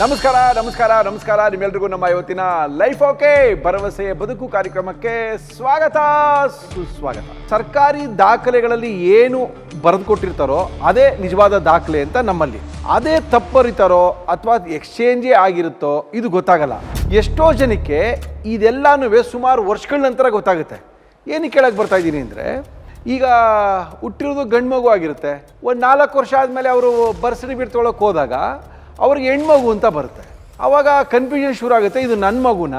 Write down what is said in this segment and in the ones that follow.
ನಮಸ್ಕಾರ ನಮಸ್ಕಾರ ನಮಸ್ಕಾರ ನಿಮ್ಮೆಲ್ರಿಗೂ ನಮ್ಮ ಇವತ್ತಿನ ಲೈಫ್ ಓಕೆ ಭರವಸೆ ಬದುಕು ಕಾರ್ಯಕ್ರಮಕ್ಕೆ ಸ್ವಾಗತ ಸುಸ್ವಾಗತ. ಸರ್ಕಾರಿ ದಾಖಲೆಗಳಲ್ಲಿ ಏನು ಬರೆದು ಕೊಟ್ಟಿರ್ತಾರೋ ಅದೇ ನಿಜವಾದ ದಾಖಲೆ ಅಂತ ನಮ್ಮಲ್ಲಿ. ಅದೇ ತಪ್ಪರಿತಾರೋ ಅಥವಾ ಎಕ್ಸ್ಚೇಂಜೇ ಆಗಿರುತ್ತೋ ಇದು ಗೊತ್ತಾಗಲ್ಲ. ಎಷ್ಟೋ ಜನಕ್ಕೆ ಇದೆಲ್ಲನೂ ಸುಮಾರು ವರ್ಷಗಳ ನಂತರ ಗೊತ್ತಾಗುತ್ತೆ. ಏನಕ್ಕೆ ಕೇಳಕ್ಕೆ ಬರ್ತಾ ಇದ್ದೀನಿ ಅಂದರೆ, ಈಗ ಹುಟ್ಟಿರೋದು ಗಂಡು ಮಗು ಆಗಿರುತ್ತೆ. ಒಂದು 4 ವರ್ಷ ಆದಮೇಲೆ ಅವರು ಬರ್ತ್ ಸರ್ಟಿಫಿಕೇಟ್ ತೊಗೊಳಕ್ಕೆ ಹೋದಾಗ ಅವ್ರಿಗೆ ಹೆಣ್ಮಗು ಅಂತ ಬರುತ್ತೆ. ಆವಾಗ ಕನ್ಫ್ಯೂಷನ್ ಶುರು ಆಗುತ್ತೆ, ಇದು ನನ್ನ ಮಗುನ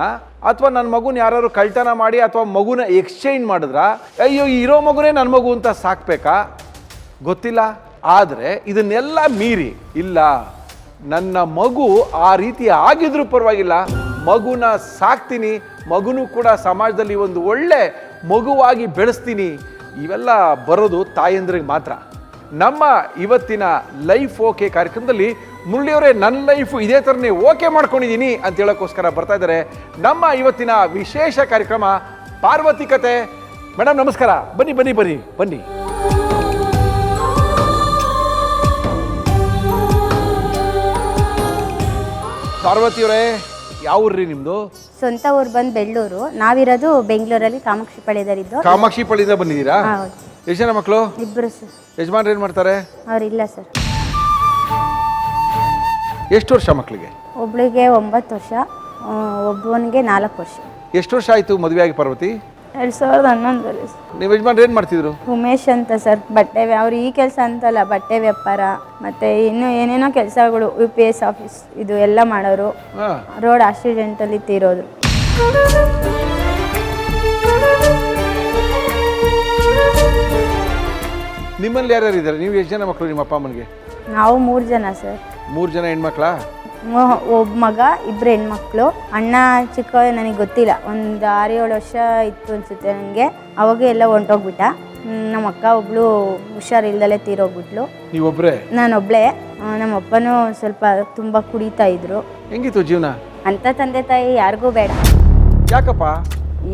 ಅಥವಾ ನನ್ನ ಮಗುನ ಯಾರು ಕಳ್ತನ ಮಾಡಿ ಅಥವಾ ಮಗುನ ಎಕ್ಸ್ಚೇಂಜ್ ಮಾಡಿದ್ರ, ಅಯ್ಯೋ ಇರೋ ಮಗುನೇ ನನ್ನ ಮಗು ಅಂತ ಸಾಕ್ಬೇಕಾ ಗೊತ್ತಿಲ್ಲ. ಆದರೆ ಇದನ್ನೆಲ್ಲ ಮೀರಿ ಇಲ್ಲ, ನನ್ನ ಮಗು ಆ ರೀತಿ ಆಗಿದ್ರೂ ಪರವಾಗಿಲ್ಲ, ಮಗುನ ಸಾಕ್ತೀನಿ, ಮಗುನೂ ಕೂಡ ಸಮಾಜದಲ್ಲಿ ಒಂದು ಒಳ್ಳೆ ಮಗುವಾಗಿ ಬೆಳೆಸ್ತೀನಿ. ಇವೆಲ್ಲ ಬರೋದು ತಾಯಂದ್ರಿಗೆ ಮಾತ್ರ. ನಮ್ಮ ಇವತ್ತಿನ ಲೈಫ್ ಓಕೆ ಕಾರ್ಯಕ್ರಮದಲ್ಲಿ ಮುರಳಿಯವರೇ ನನ್ನ ಲೈಫು ಇದೇ ಥರನೇ ಓಕೆ ಮಾಡ್ಕೊಂಡಿದ್ದೀನಿ ಅಂತ ಹೇಳೋಕ್ಕೋಸ್ಕರ ಬರ್ತಾ ಇದ್ದಾರೆ. ನಮ್ಮ ಇವತ್ತಿನ ವಿಶೇಷ ಕಾರ್ಯಕ್ರಮ ಪಾರ್ವತಿ ಕತೆ. ಮೇಡಮ್ ನಮಸ್ಕಾರ, ಬನ್ನಿ ಬನ್ನಿ ಬನ್ನಿ ಬನ್ನಿ. ಪಾರ್ವತಿಯವರೇ, ಯಾವ ಊರ್ರಿ ನಿಮ್ಮದು? ಸ್ವಂತ ಊರು ಬಂದು ಬೆಳ್ಳೂರು. ನಾವಿರೋದು ಬೆಂಗಳೂರಲ್ಲಿ ಕಾಮಾಕ್ಷಿ ಪಾಳ್ಯದಲ್ಲಿದ್ದು. ಕಾಮಾಕ್ಷಿ ಪಾಳ್ಯದಿಂದ ಬಂದಿದ್ದೀರಾ? ಎಷ್ಟು ಜನ ಮಕ್ಕಳು? 2 ಸರ್. ಯಜಮಾನ್ರು ಏನು ಮಾಡ್ತಾರೆ? ಅವ್ರಿಲ್ಲ ಸರ್. ಎಷ್ಟು ವರ್ಷ ಮಕ್ಕಳಿಗೆ? ಒಬ್ಳಿಗೆ 9 ವರ್ಷ, ಒಬ್ಬನಿಗೆ 4 ವರ್ಷ. ಎಷ್ಟು ವರ್ಷ ಆಯಿತು ಮದುವೆ ಆಗಿ ಪಾರ್ವತಿ? 2011ರಲ್ಲಿ. ನೀವು ಯಜಮಾನ್ರು ಏನು ಮಾಡ್ತಿದ್ರು? ಉಮೇಶ್ ಅಂತ ಸರ್, ಬಟ್ಟೆ ಅವ್ರು ಈ ಕೆಲಸ ಅಂತಲ್ಲ, ಬಟ್ಟೆ ವ್ಯಾಪಾರ ಮತ್ತು ಇನ್ನೂ ಏನೇನೋ ಕೆಲಸಗಳು, UPS ಆಫೀಸ್ ಇದು ಎಲ್ಲ ಮಾಡೋರು. ರೋಡ್ ಆಕ್ಸಿಡೆಂಟಲ್ಲಿ ತೀರೋದ್ರು. ನಿಮ್ಮಲ್ಲಿ ಯಾರ್ಯಾರು ಇದ್ದಾರೆ? ನೀವು ಎಷ್ಟು ಜನ ಮಕ್ಕಳು ನಿಮ್ಮ ಅಪ್ಪ ಅಮ್ಮನಿಗೆ? ನಾವು 3 ಜನ ಸರ್. 3 ಜನ ಹೆಣ್ಮಕ್ಳಾ? ಒಬ್ಬ ಮಗ, 2 ಹೆಣ್ಮಕ್ಳು. ಅಣ್ಣ ಚಿಕ್ಕ ನನಗೆ ಗೊತ್ತಿಲ್ಲ, ಒಂದು 6-7 ವರ್ಷ ಇತ್ತು ಅನಿಸುತ್ತೆ ನನಗೆ. ಅವಾಗ ಎಲ್ಲ ಹೊಂಟೋಗ್ಬಿಟ್ಟ. ನಮ್ಮ ಅಕ್ಕ ಒಬ್ಳು ಹುಷಾರಿಲ್ದಲೇ ತೀರೋಗ್ಬಿಟ್ಲು. ನೀವೊಬ್ಬರೇ? ನಾನೊಬ್ಳೆ. ನಮ್ಮ ಅಪ್ಪನೂ ಸ್ವಲ್ಪ ತುಂಬ ಕುಡಿತಾ ಇದ್ರು. ಹೆಂಗಿತ್ತು ಜೀವನ? ಅಂಥ ತಂದೆ ತಾಯಿ ಯಾರಿಗೂ ಬೇಡ. ಯಾಕಪ್ಪ?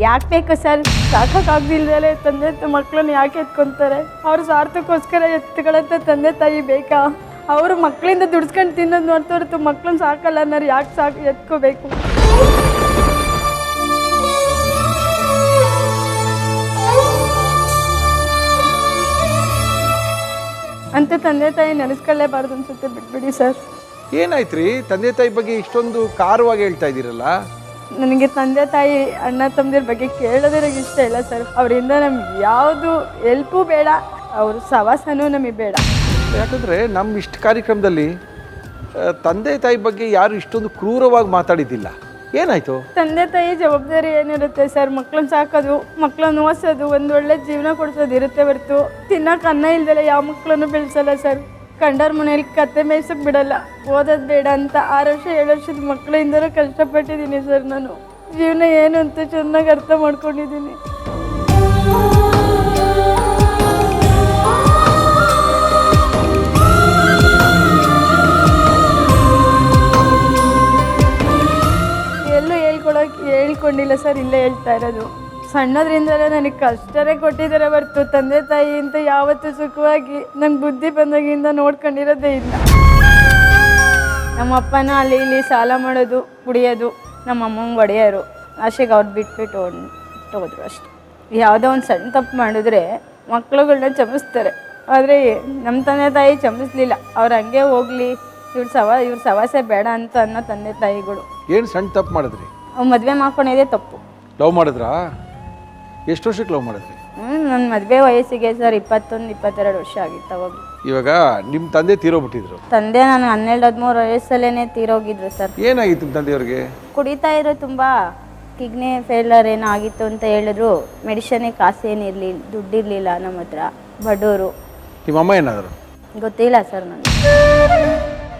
ಯಾಕೆ ಬೇಕು ಸರ್? ಸಾಕಾಗ್ದಿಲ್ದಲೇ ತಂದೆ ಮಕ್ಕಳನ್ನ ಯಾಕೆ ಎತ್ಕೊತಾರೆ? ಅವ್ರ ಸ್ವಾರ್ಥಕ್ಕೋಸ್ಕರ ಎತ್ಕೊಳ್ಳೋಂಥ ತಂದೆ ತಾಯಿ ಬೇಕಾ? ಅವರು ಮಕ್ಕಳಿಂದ ದುಡ್ಸ್ಕೊಂಡು ತಿನ್ನೋದು ನೋಡ್ತಾ ಹೊರತು ಮಕ್ಕಳನ್ನ ಸಾಕಲ್ಲ ಅನ್ನೋರು ಯಾಕೆ ಎತ್ಕೋಬೇಕು? ಅಂತ ತಂದೆ ತಾಯಿ ನೆನೆಸ್ಕೊಳ್ಳೇಬಾರ್ದು ಅನ್ಸುತ್ತೆ. ಬಿಟ್ಬಿಡಿ ಸರ್. ಏನಾಯ್ತು ರೀ, ತಂದೆ ತಾಯಿ ಬಗ್ಗೆ ಇಷ್ಟೊಂದು ಕಾರವಾಗಿ ಹೇಳ್ತಾ ಇದ್ದೀರಲ್ಲ? ನನಗೆ ತಂದೆ ತಾಯಿ ಅಣ್ಣ ತಮ್ಮದಿರ ಬಗ್ಗೆ ಕೇಳೋದೇ ನನಗೆ ಇಷ್ಟ ಇಲ್ಲ ಸರ್. ಅವರಿಂದ ನಮ್ಗೆ ಯಾವುದು ಹೆಲ್ಪು ಬೇಡ, ಅವ್ರ ಸವಾಸನೂ ನಮಗೆ ಬೇಡ. ಯಾಕಂದರೆ ನಮ್ಮ ಇಷ್ಟ ಕಾರ್ಯಕ್ರಮದಲ್ಲಿ ತಂದೆ ತಾಯಿ ಬಗ್ಗೆ ಯಾರು ಇಷ್ಟೊಂದು ಕ್ರೂರವಾಗಿ ಮಾತಾಡಿದ್ದಿಲ್ಲ. ಏನಾಯಿತು? ತಂದೆ ತಾಯಿ ಜವಾಬ್ದಾರಿ ಏನಿರುತ್ತೆ ಸರ್? ಮಕ್ಕಳನ್ನ ಸಾಕೋದು, ಮಕ್ಕಳನ್ನ ಓದಿಸೋದು, ಒಂದು ಒಳ್ಳೆ ಜೀವನ ಕೊಡಿಸೋದು ಇರುತ್ತೆ ಹೊರತು ತಿನ್ನೋಕೆ ಅನ್ನ ಇಲ್ದಲೆ ಯಾವ ಮಕ್ಕಳನ್ನು ಬೆಳೆಸಲ್ಲ ಸರ್. ಕಂಡವ್ರ ಮನೇಲಿ ಕತ್ತೆ ಮೇಯ್ಸೋಕೆ ಬಿಡಲ್ಲ. ಓದೋದು ಬೇಡ ಅಂತ 6 ವರ್ಷ 7 ವರ್ಷದ ಮಕ್ಕಳಿಂದಲೂ ಕಷ್ಟಪಟ್ಟಿದ್ದೀನಿ ಸರ್. ನಾನು ಜೀವನ ಏನು ಅಂತ ಚೆನ್ನಾಗಿ ಅರ್ಥ ಮಾಡ್ಕೊಂಡಿದ್ದೀನಿ. ಎಲ್ಲೂ ಹೇಳ್ಕೊಂಡಿಲ್ಲ ಸರ್, ಇಲ್ಲೇ ಹೇಳ್ತಾ ಇರೋದು. ಸಣ್ಣದ್ರಿಂದಲೇ ನನಗೆ ಕಷ್ಟನೇ ಕೊಟ್ಟಿದ್ದಾರೆ ಹೊರತು ತಂದೆ ತಾಯಿ ಅಂತ ಯಾವತ್ತೂ ಸುಖವಾಗಿ ನಂಗೆ ಬುದ್ಧಿ ಬಂದಾಗಿಂದ ನೋಡ್ಕೊಂಡಿರೋದೇ ಇಲ್ಲ. ನಮ್ಮ ಅಪ್ಪನ ಅಲ್ಲಿ ಇಲ್ಲಿ ಸಾಲ ಮಾಡೋದು, ಕುಡಿಯೋದು, ನಮ್ಮ ಅಮ್ಮಂಗೆ ಹೊಡೆಯೋರು. ಆಶೆಗೆ ಅವ್ರು ಬಿಟ್ಬಿಟ್ಟು ಹೋದ್ರು ಅಷ್ಟೆ. ಯಾವುದೋ ಒಂದು ಸಣ್ಣ ತಪ್ಪು ಮಾಡಿದ್ರೆ ಮಕ್ಳುಗಳನ್ನ ಚಮಿಸ್ತಾರೆ. ಆದರೆ ನಮ್ಮ ತಂದೆ ತಾಯಿ ಚಮಿಸ್ಲಿಲ್ಲ. ಅವ್ರು ಹಂಗೆ ಹೋಗಲಿ, ಇವ್ರ ಸವಾಸೆ ಬೇಡ ಅಂತ ಅನ್ನೋ ತಂದೆ ತಾಯಿಗಳು. ಏನು ಸಣ್ಣ ತಪ್ಪು ಮಾಡಿದ್ರಿ? ಮದುವೆ ಮಾಡ್ಕೊಂಡಿದ್ದೆ ತಪ್ಪು. ಲವ್ ಮಾಡಿದ್ರಾ? ಎಷ್ಟು ವರ್ಷಕ್ಕೆ ಲವ್ ಮಾಡಿದ್ರಿ? ನನ್ನ ಮದುವೆ ವಯಸ್ಸಿಗೆ ಸರ್ 21-22 ವರ್ಷ ಆಗಿತ್ತು ಅವಾಗ. ಇವಾಗ ನಿಮ್ಮ ತಂದೆ ತೀರೋಗ್ಬಿಟ್ಟಿದ್ರು? ತಂದೆ ನಾನು 12-13 ವಯಸ್ಸಲ್ಲೇ ತೀರೋಗಿದ್ರು ಸರ್. ಏನಾಗಿತ್ತು ನಿಮ್ಮ ತಂದೆಯವ್ರಿಗೆ? ಕುಡಿತಾ ಇರೋ, ತುಂಬ ಕಿಡ್ನಿ ಫೇಲರ್ ಏನೋ ಆಗಿತ್ತು ಅಂತ ಹೇಳಿದ್ರು. ಮೆಡಿಷನ್ಗೆ ಕಾಸು ಏನಿರಲಿಲ್ಲ, ದುಡ್ಡಿರಲಿಲ್ಲ ನಮ್ಮ ಹತ್ರ, ಬಡವರು. ನಿಮ್ಮ ಅಮ್ಮ ಏನಾದರು? ಗೊತ್ತಿಲ್ಲ ಸರ್ ನನಗೆ.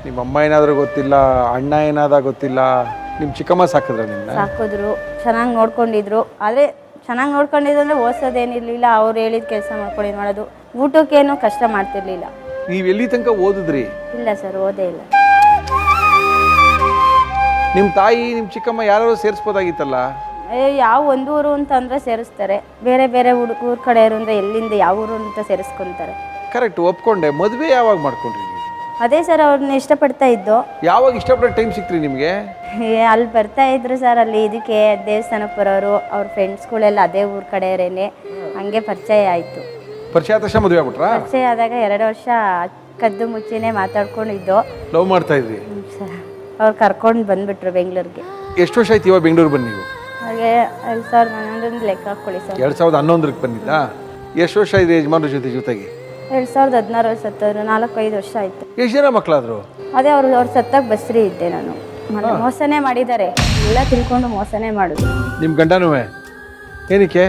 ನಿಮ್ಮ ಅಮ್ಮ ಏನಾದರೂ ಗೊತ್ತಿಲ್ಲ, ಅಣ್ಣ ಏನಾದ ಗೊತ್ತಿಲ್ಲ, ನಿಮ್ಮ ಚಿಕ್ಕಮ್ಮ ಸಾಕಿದ್ರ? ನಿನ್ನ ಸಾಕಿದ್ರು, ಚೆನ್ನಾಗಿ ನೋಡ್ಕೊಂಡಿದ್ರು. ಆದರೆ ಚೆನ್ನಾಗಿ ನೋಡ್ಕೊಂಡಿದ್ರು ಅಂದರೆ ಓದಿಸೋದೇನಿರಲಿಲ್ಲ. ಅವ್ರು ಹೇಳಿದ ಕೆಲಸ ಮಾಡ್ಕೊಂಡು ಮಾಡೋದು. ಊಟಕ್ಕೇನು ಕಷ್ಟ ಮಾಡ್ತಿರ್ಲಿಲ್ಲ. ನೀವು ಎಲ್ಲಿ ತನಕ ಓದಿದ್ರಿ? ಇಲ್ಲ ಸರ್, ಓದೇ ಇಲ್ಲ. ನಿಮ್ಮ ತಾಯಿ ನಿಮ್ಮ ಚಿಕ್ಕಮ್ಮ ಯಾರು ಸೇರಿಸ್ಬೋದಾಗಿತ್ತಲ್ಲ? ಯಾವ ಒಂದು ಊರು ಅಂತಂದರೆ ಸೇರಿಸ್ತಾರೆ, ಬೇರೆ ಬೇರೆ ಊರ ಕಡೆಯವರು ಅಂದರೆ ಎಲ್ಲಿಂದ ಯಾವ ಊರು ಅಂತ ಸೇರಿಸ್ಕೊತಾರೆ. ಕರೆಕ್ಟ್, ಒಪ್ಕೊಂಡೆ. ಮದುವೆ ಯಾವಾಗ ಮಾಡ್ಕೊಂಡ್ರಿ? ಅದೇ ಸರ್ ಅವ್ರನ್ನ ಇಷ್ಟಪಡ್ತಾ ಇದ್ದು. ಯಾವಾಗ ಇಷ್ಟಪಡೋ ಟೈಮ್ ಸಿಕ್ತ್ರಿ ನಿಮಗೆ? ಅಲ್ಲಿ ಬರ್ತಾ ಇದ್ರು ಸರ್, ಅಲ್ಲಿ ಇದಕ್ಕೆ ದೇವಸ್ಥಾನಕ್ಕೆ ಬರೋರು, ಅವ್ರ ಫ್ರೆಂಡ್ಸ್ಗಳೆಲ್ಲ ಅದೇ ಊರ ಕಡೆಯವರೇನೆ, ಹಂಗೆ ಪರಿಚಯ ಆಯಿತು. ಪರಿಚಯ ಆದ ತಕ್ಷಣ ಮದುವೆ ಆಗ್ಬಿಟ್ರಾ? ಪರಿಚಯ ಆದಾಗ 2 ವರ್ಷ ಕದ್ದು ಮುಚ್ಚಿನೇ ಮಾತಾಡ್ಕೊಂಡಿದ್ದು. ಲವ್ ಮಾಡ್ತಾ ಇದ್ರಿ? ಸರ್ ಅವ್ರು ಕರ್ಕೊಂಡು ಬಂದುಬಿಟ್ರು ಬೆಂಗಳೂರಿಗೆ. ಎಷ್ಟು ವರ್ಷ ಆಯ್ತು ಇವಾಗ ಬೆಂಗಳೂರು ಬಂದು ನೀವು? ಹಾಗೆ 2011 ಲೆಕ್ಕ ಹಾಕ್ಕೊಳ್ಳಿ ಸರ್. 2011ಕ್ಕೆ ಬಂದಿದ್ದಾ? ಎಷ್ಟು ವರ್ಷ ಇದೆ ಯಜಮಾನ್ರ ಜೊತೆಗೆ? 2016 ಸತ್ತವರು 4-5 ವರ್ಷ ಆಯಿತು. ಎಷ್ಟು ಜನ ಮಕ್ಕಳಾದ್ರು? ಅದೇ ಅವ್ರ ಸತ್ತಾಗ ಬಸ್ರಿ ಇದ್ದೆ ನಾನು. ಮೋಸನೇ ಮಾಡಿದ್ದಾರೆ, ಎಲ್ಲ ತಿಳ್ಕೊಂಡು ಮೋಸನೇ ಮಾಡೋದು. ನಿಮ್ಮ ಗಂಡನೂ ಏನಕ್ಕೆ?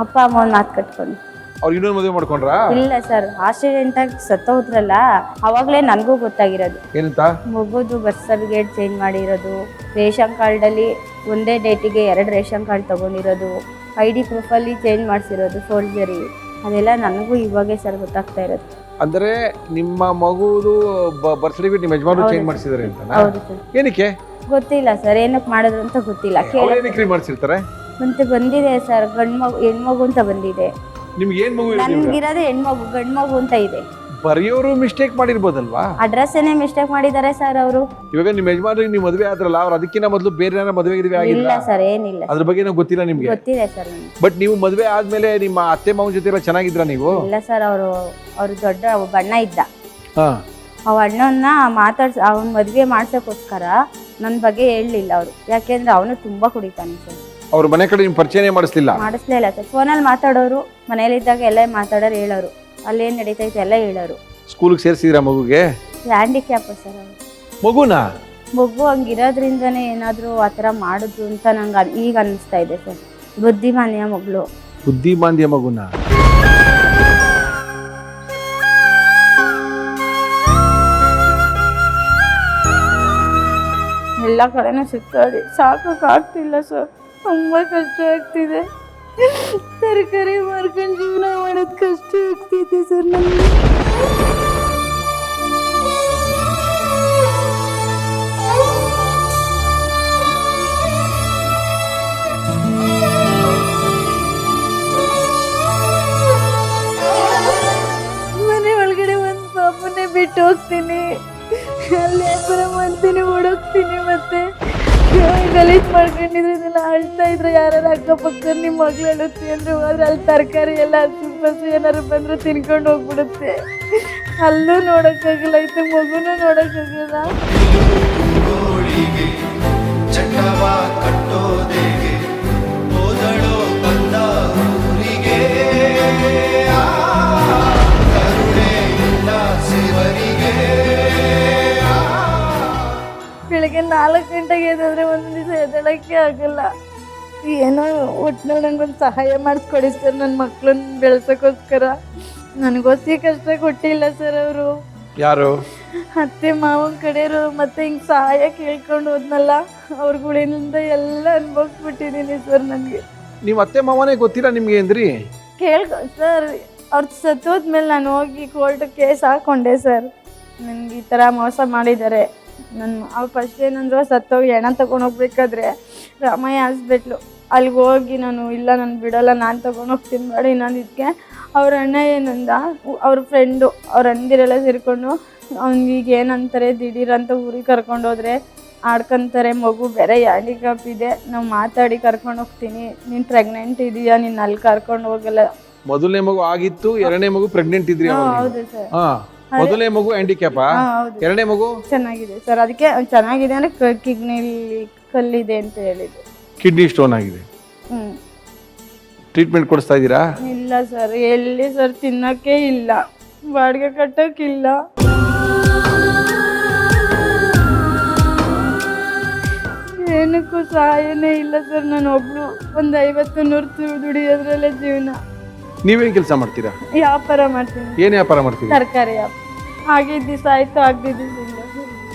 ಅಪ್ಪ ಅಮ್ಮ ಒಂದು ಮಾತು ಕಟ್ಕೊಂಡು. ಅವ್ರು ಇನ್ನೊಂದು ಮದುವೆ ಮಾಡ್ಕೊಂಡ್ರಾ? ಇಲ್ಲ ಸರ್, ಆಕ್ಸಿಡೆಂಟಾಗಿ ಸತ್ತೋದ್ರಲ್ಲ ಅವಾಗಲೇ ನನಗೂ ಗೊತ್ತಾಗಿರೋದು. ಏನಂತ? ಮಗುದು ಬರ್ತ್ ಸರ್ಟಿಫಿಕೇಟ್ ಚೇಂಜ್ ಮಾಡಿರೋದು, ರೇಷನ್ ಕಾರ್ಡಲ್ಲಿ ಒಂದೇ ಡೇಟಿಗೆ 2 ರೇಷನ್ ಕಾರ್ಡ್ ತೊಗೊಂಡಿರೋದು, ID ಪ್ರೂಫಲ್ಲಿ ಚೇಂಜ್ ಮಾಡಿಸಿರೋದು, ಫೋರ್ಜರಿ, ಅದೆಲ್ಲ ನನಗೂ ಇವಾಗೇ ಸರ್ ಗೊತ್ತಾಗ್ತಾ ಇರೋದು. ಅಂದರೆ ನಿಮ್ಮ ಮಗುದು ಬರ್ತ್ ಸರ್ಟಿಫಿಕೇಟ್ ನಿಮ್ಮ ಯಜಮಾನರು ಚೇಂಜ್ ಮಾಡಿಸಿದ್ದಾರೆ ಅಂತ? ಹೌದು ಸರ್. ಏನಕ್ಕೆ ಗೊತ್ತಿಲ್ಲ ಸರ್, ಏನಕ್ಕೆ ಮಾಡಿದ್ರು ಅಂತ ಗೊತ್ತಿಲ್ಲ. ಏನಕ್ಕೆ ಮಾಡಿಸಿರ್ತಾರೆ? ಮತ್ತೆ ಬಂದಿದೆ ಸರ್, ಹೆಣ್ಮಗು ಅಂತ ಬಂದಿದೆ. ನಿಮ್ಗೆ ಏನ್ ಮಗು? ನನ್ಗಿರೋದೇ ಹೆಣ್ಮಗು, ಗಂಡು ಮಗು ಅಂತ ಇದೆ. ಬರೆಯೋರು ಮಿಸ್ಟೇಕ್ ಮಾಡಿರ್ಬೋದಲ್ವಾ? ಅಡ್ರೆಸ್ಸೇನೆ ಮಿಸ್ಟೇಕ್ ಮಾಡಿದ್ದಾರೆ ಸರ್ ಅವರು. ಇವಾಗ ನಿಮ್ಮ ಯಜಮಾನ್ರಿಗೆ ನೀವು ಮದುವೆ ಆದ್ರಲ್ಲ, ಅವ್ರು ಅದಕ್ಕಿಂತ ಮೊದಲು ಬೇರೆ ಏನಾರ ಮದುವೆ ಆಗಿಲ್ಲ? ಇಲ್ಲ ಸರ್, ಏನಿಲ್ಲ. ಅದ್ರ ಬಗ್ಗೆ ಏನೋ ಗೊತ್ತಿಲ್ಲ ನಿಮ್ಗೆ? ಗೊತ್ತಿದೆ ಸರ್ ನನಗೆ. ಬಟ್ ನೀವು ಮದುವೆ ಆದ್ಮೇಲೆ ನಿಮ್ಮ ಅತ್ತೆ ಮಾವನ ಜೊತೆ ಎಲ್ಲ ಚೆನ್ನಾಗಿದ್ರ ನೀವು? ಇಲ್ಲ ಸರ್, ಅವರು ದೊಡ್ಡ ಒಬ್ಬ ಅಣ್ಣ ಇದ್ದ. ಹಾ. ಅವ ಅಣ್ಣನ ಅವನ ಮದುವೆ ಮಾಡ್ಸೋಕ್ಕೋಸ್ಕರ ನನ್ನ ಬಗ್ಗೆ ಹೇಳಲಿಲ್ಲ ಅವರು, ಯಾಕೆಂದ್ರೆ ಅವನು ತುಂಬಾ ಕುಡಿತಾನೆ ಸರ್. ಅವ್ರ ಮನೆ ಕಡೆ ನಿಮ್ ಪರಿಚಯನೇ ಮಾಡಿಸ್ಲಿಲ್ಲ? ಮಾಡಿಸ್ಲೇ ಇಲ್ಲ ಸರ್. ಫೋನಲ್ಲಿ ಮಾತಾಡೋರು, ಮನೇಲಿದ್ದಾಗ ಎಲ್ಲ ಮಾತಾಡೋರು, ಹೇಳೋರು ಅಲ್ಲೇನು ನಡೀತೈತೆ ಎಲ್ಲ ಹೇಳೋರು. ಸ್ಕೂಲ್ಗೆ ಸೇರಿಸಿದ್ರ ಮಗುಗೆ? ಹ್ಯಾಂಡಿಕ್ಯಾಪ್ ಸರ್ ಅವರು. ಮಗುನಾ? ಮಗು ಹಂಗಿರೋದ್ರಿಂದನೇ ಏನಾದರೂ ಆ ಥರ ಮಾಡಿದ್ರು ಅಂತ ನಂಗೆ ಈಗ ಅನ್ನಿಸ್ತಾ ಇದೆ ಸರ್. ಬುದ್ಧಿಮಾನ್ಯ ಮಗಳು. ಬುದ್ಧಿಮಾಂದ್ಯ ಮಗುನ? ಎಲ್ಲ ಕಡೆನೂ ಸುತ್ತಾಡಿ ಸಾಕಾಗ್ತಿಲ್ಲ ಸರ್, ತುಂಬ ಕಷ್ಟ ಆಗ್ತಿದೆ. ತರಕಾರಿ ಮಾರ್ಕೊಂಡು ಜೀವನ ಮಾಡೋದು ಕಷ್ಟ ಆಗ್ತಿದೆ ಸರ್ ನನಗೆ. ಮನೆ ಒಳಗಡೆ ಒಂದು ಪಾಪನ್ನೇ ಬಿಟ್ಟು ಹೋಗ್ತೀನಿ, ಅಲ್ಲಿ ವ್ಯಾಪಾರ ಮಾಡ್ತೀನಿ, ಓಡೋಗ್ತೀನಿ. ಮತ್ತೆ ಗಲೀಜ್ ಮಾಡ್ಕೊಂಡಿದ್ರೆಲ್ಲ ಅಳ್ತಾ ಇದ್ರೆ ಯಾರು ಅಕ್ಕಪಕ್ಕ ನಿಮ್ಮ ಮಗಳು ಅಳುತ್ತಿ ಅಂದ್ರೆ ಹೋದ್ರೆ ಅಲ್ಲಿ ತರಕಾರಿ ಎಲ್ಲ ಹಸು ಏನಾರು ಬಂದ್ರೆ ತಿನ್ಕೊಂಡು ಹೋಗ್ಬಿಡುತ್ತೆ. ಅಲ್ಲೂ ನೋಡೋಕ್ಕಾಗಲ್ಲ, ಐತೆ ಮಗುನೂ ನೋಡೋಕ್ಕಾಗಲ್ಲ. ಬೆಳಗ್ಗೆ 4 ಗಂಟೆಗೆ ಎದ್ದಾದ್ರೆ ಒಂದು ದಿವಸ ಎದ್ದೇಳಕ್ಕೆ ಆಗಲ್ಲ. ಏನೋ ಒಟ್ಟಿನಲ್ಲಿ ನಂಗೊಂದು ಸಹಾಯ ಮಾಡಿಸ್ಕೊಡಿ ಸರ್, ನನ್ನ ಮಕ್ಳನ್ನ ಬೆಳೆಸೋಕ್ಕೋಸ್ಕರ. ನನಗೋಸಿ ಕಷ್ಟ ಕೊಟ್ಟಿಲ್ಲ ಸರ್ ಅವರು. ಯಾರು? ಅತ್ತೆ ಮಾವನ ಕಡೆಯವರು. ಮತ್ತೆ ಹಿಂಗೆ ಸಹಾಯ ಕೇಳ್ಕೊಂಡು ಹೋದ್ನಲ್ಲ, ಅವ್ರಗಳಿಂದ ಎಲ್ಲ ಅನುಭವಿಸ್ಬಿಟ್ಟಿದ್ದೀನಿ ಸರ್. ನನಗೆ ನಿಮ್ಮ ಅತ್ತೆ ಮಾವನೇ ಗೊತ್ತಿಲ್ಲ ನಿಮ್ಗೆ ಅಂದ್ರಿ? ಸರ್ ಅವ್ರು ಸತ್ತೋದ್ಮೇಲೆ ನಾನು ಹೋಗಿ ಕೋರ್ಟ್ ಕೇಸ್ ಹಾಕ್ಕೊಂಡೆ ಸರ್. ನನಗೆ ಈ ಥರ ಮೋಸ ಮಾಡಿದ್ದಾರೆ. ಅವ್ರು ಫಸ್ಟ್ ಏನಂದ್ರು, ಸತ್ತೋಗಿ ಹೆಣ ತೊಗೊಂಡು ಹೋಗ್ಬೇಕಾದ್ರೆ ರಾಮಯ್ಯ ಹಾಸ್ಪಿಟ್ಲು ಅಲ್ಲಿಗೆ ಹೋಗಿ ನಾನು ಇಲ್ಲ ನಾನು ಬಿಡೋಲ್ಲ, ನಾನು ತೊಗೊಂಡು ಹೋಗ್ತೀನಿ ಮಾಡಿ ಇನ್ನೊಂದಿದ್ದಕ್ಕೆ ಅವ್ರ ಅಣ್ಣ ಏನಂದ, ಅವ್ರ ಫ್ರೆಂಡು ಅವ್ರ ಅಂದಿರೆಲ್ಲ ಸೇರಿಕೊಂಡು ಅವ್ನಿಗೆ ಏನಂತಾರೆ ದಿಢೀರಂತ ಊರಿಗೆ ಕರ್ಕೊಂಡೋದ್ರೆ ಆಡ್ಕೊಂತಾರೆ, ಮಗು ಬೇರೆ ಹ್ಯಾಂಡಿಕ್ಯಾಪ್ ಇದೆ, ನಾವು ಮಾತಾಡಿ ಕರ್ಕೊಂಡು ಹೋಗ್ತೀನಿ, ನೀನು ಪ್ರೆಗ್ನೆಂಟ್ ಇದೆಯಾ, ನೀನು ಅಲ್ಲಿ ಕರ್ಕೊಂಡು ಹೋಗಲ್ಲ. ಮೊದಲನೇ ಮಗು ಆಗಿತ್ತು, 2ನೇ ಮಗು ಪ್ರೆಗ್ನೆಂಟ್ ಇದ್ರಿ? ಹೌದು ಸರ್. ಮೊದಲನೇ ಮಗು ಹ್ಯಾಂಡಿಕ್ಯಾಪ್, 2ನೇ ಮಗು ಚೆನ್ನಾಗಿದೆ ಸರ್. ಅದಕ್ಕೆ ಚೆನ್ನಾಗಿದೆ ಅಂದ್ರೆ ಕಿಡ್ನಿಲಿ ಕಲ್ಲಿದೆ ಅಂತ ಹೇಳಿದ್ರು. ಕಿಡ್ನಿ ಸ್ಟೋನ್ ಆಗಿದೆ. ಟ್ರೀಟ್ಮೆಂಟ್ ಕೊಡಿಸ್ತಾ ಇದ್ದೀರಾ? ಇಲ್ಲ ಸರ್, ಎಲ್ಲಿ ಸರ್, ತಿನ್ನಕ್ಕೆ ಇಲ್ಲ, ಬಾಡಿಗೆ ಕಟ್ಟಕ್ಕಿಲ್ಲ. ಏನಕ್ಕೂ ಸಹಾಯನೇ ಇಲ್ಲ ಸರ್. ನಾನು ಒಬ್ಳು ಒಂದು 50-100 ದುಡಿಯೋದ್ರಲ್ಲೇ ಜೀವನ. ನೀವೇನ್ ಕೆಲಸ ಮಾಡ್ತೀರಾ? ವ್ಯಾಪಾರ ಮಾಡ್ತೀನಿ. ಏನ್ ವ್ಯಾಪಾರ ಮಾಡ್ತೀರಾ? ತರಕಾರಿ ವ್ಯಾಪಾರ. ಆಗಿದ್ದ ದಿವಸ ಆಯ್ತು, ಆಗದಿದ್ದ ದಿವಸ ಇಲ್ಲ ಸರ್.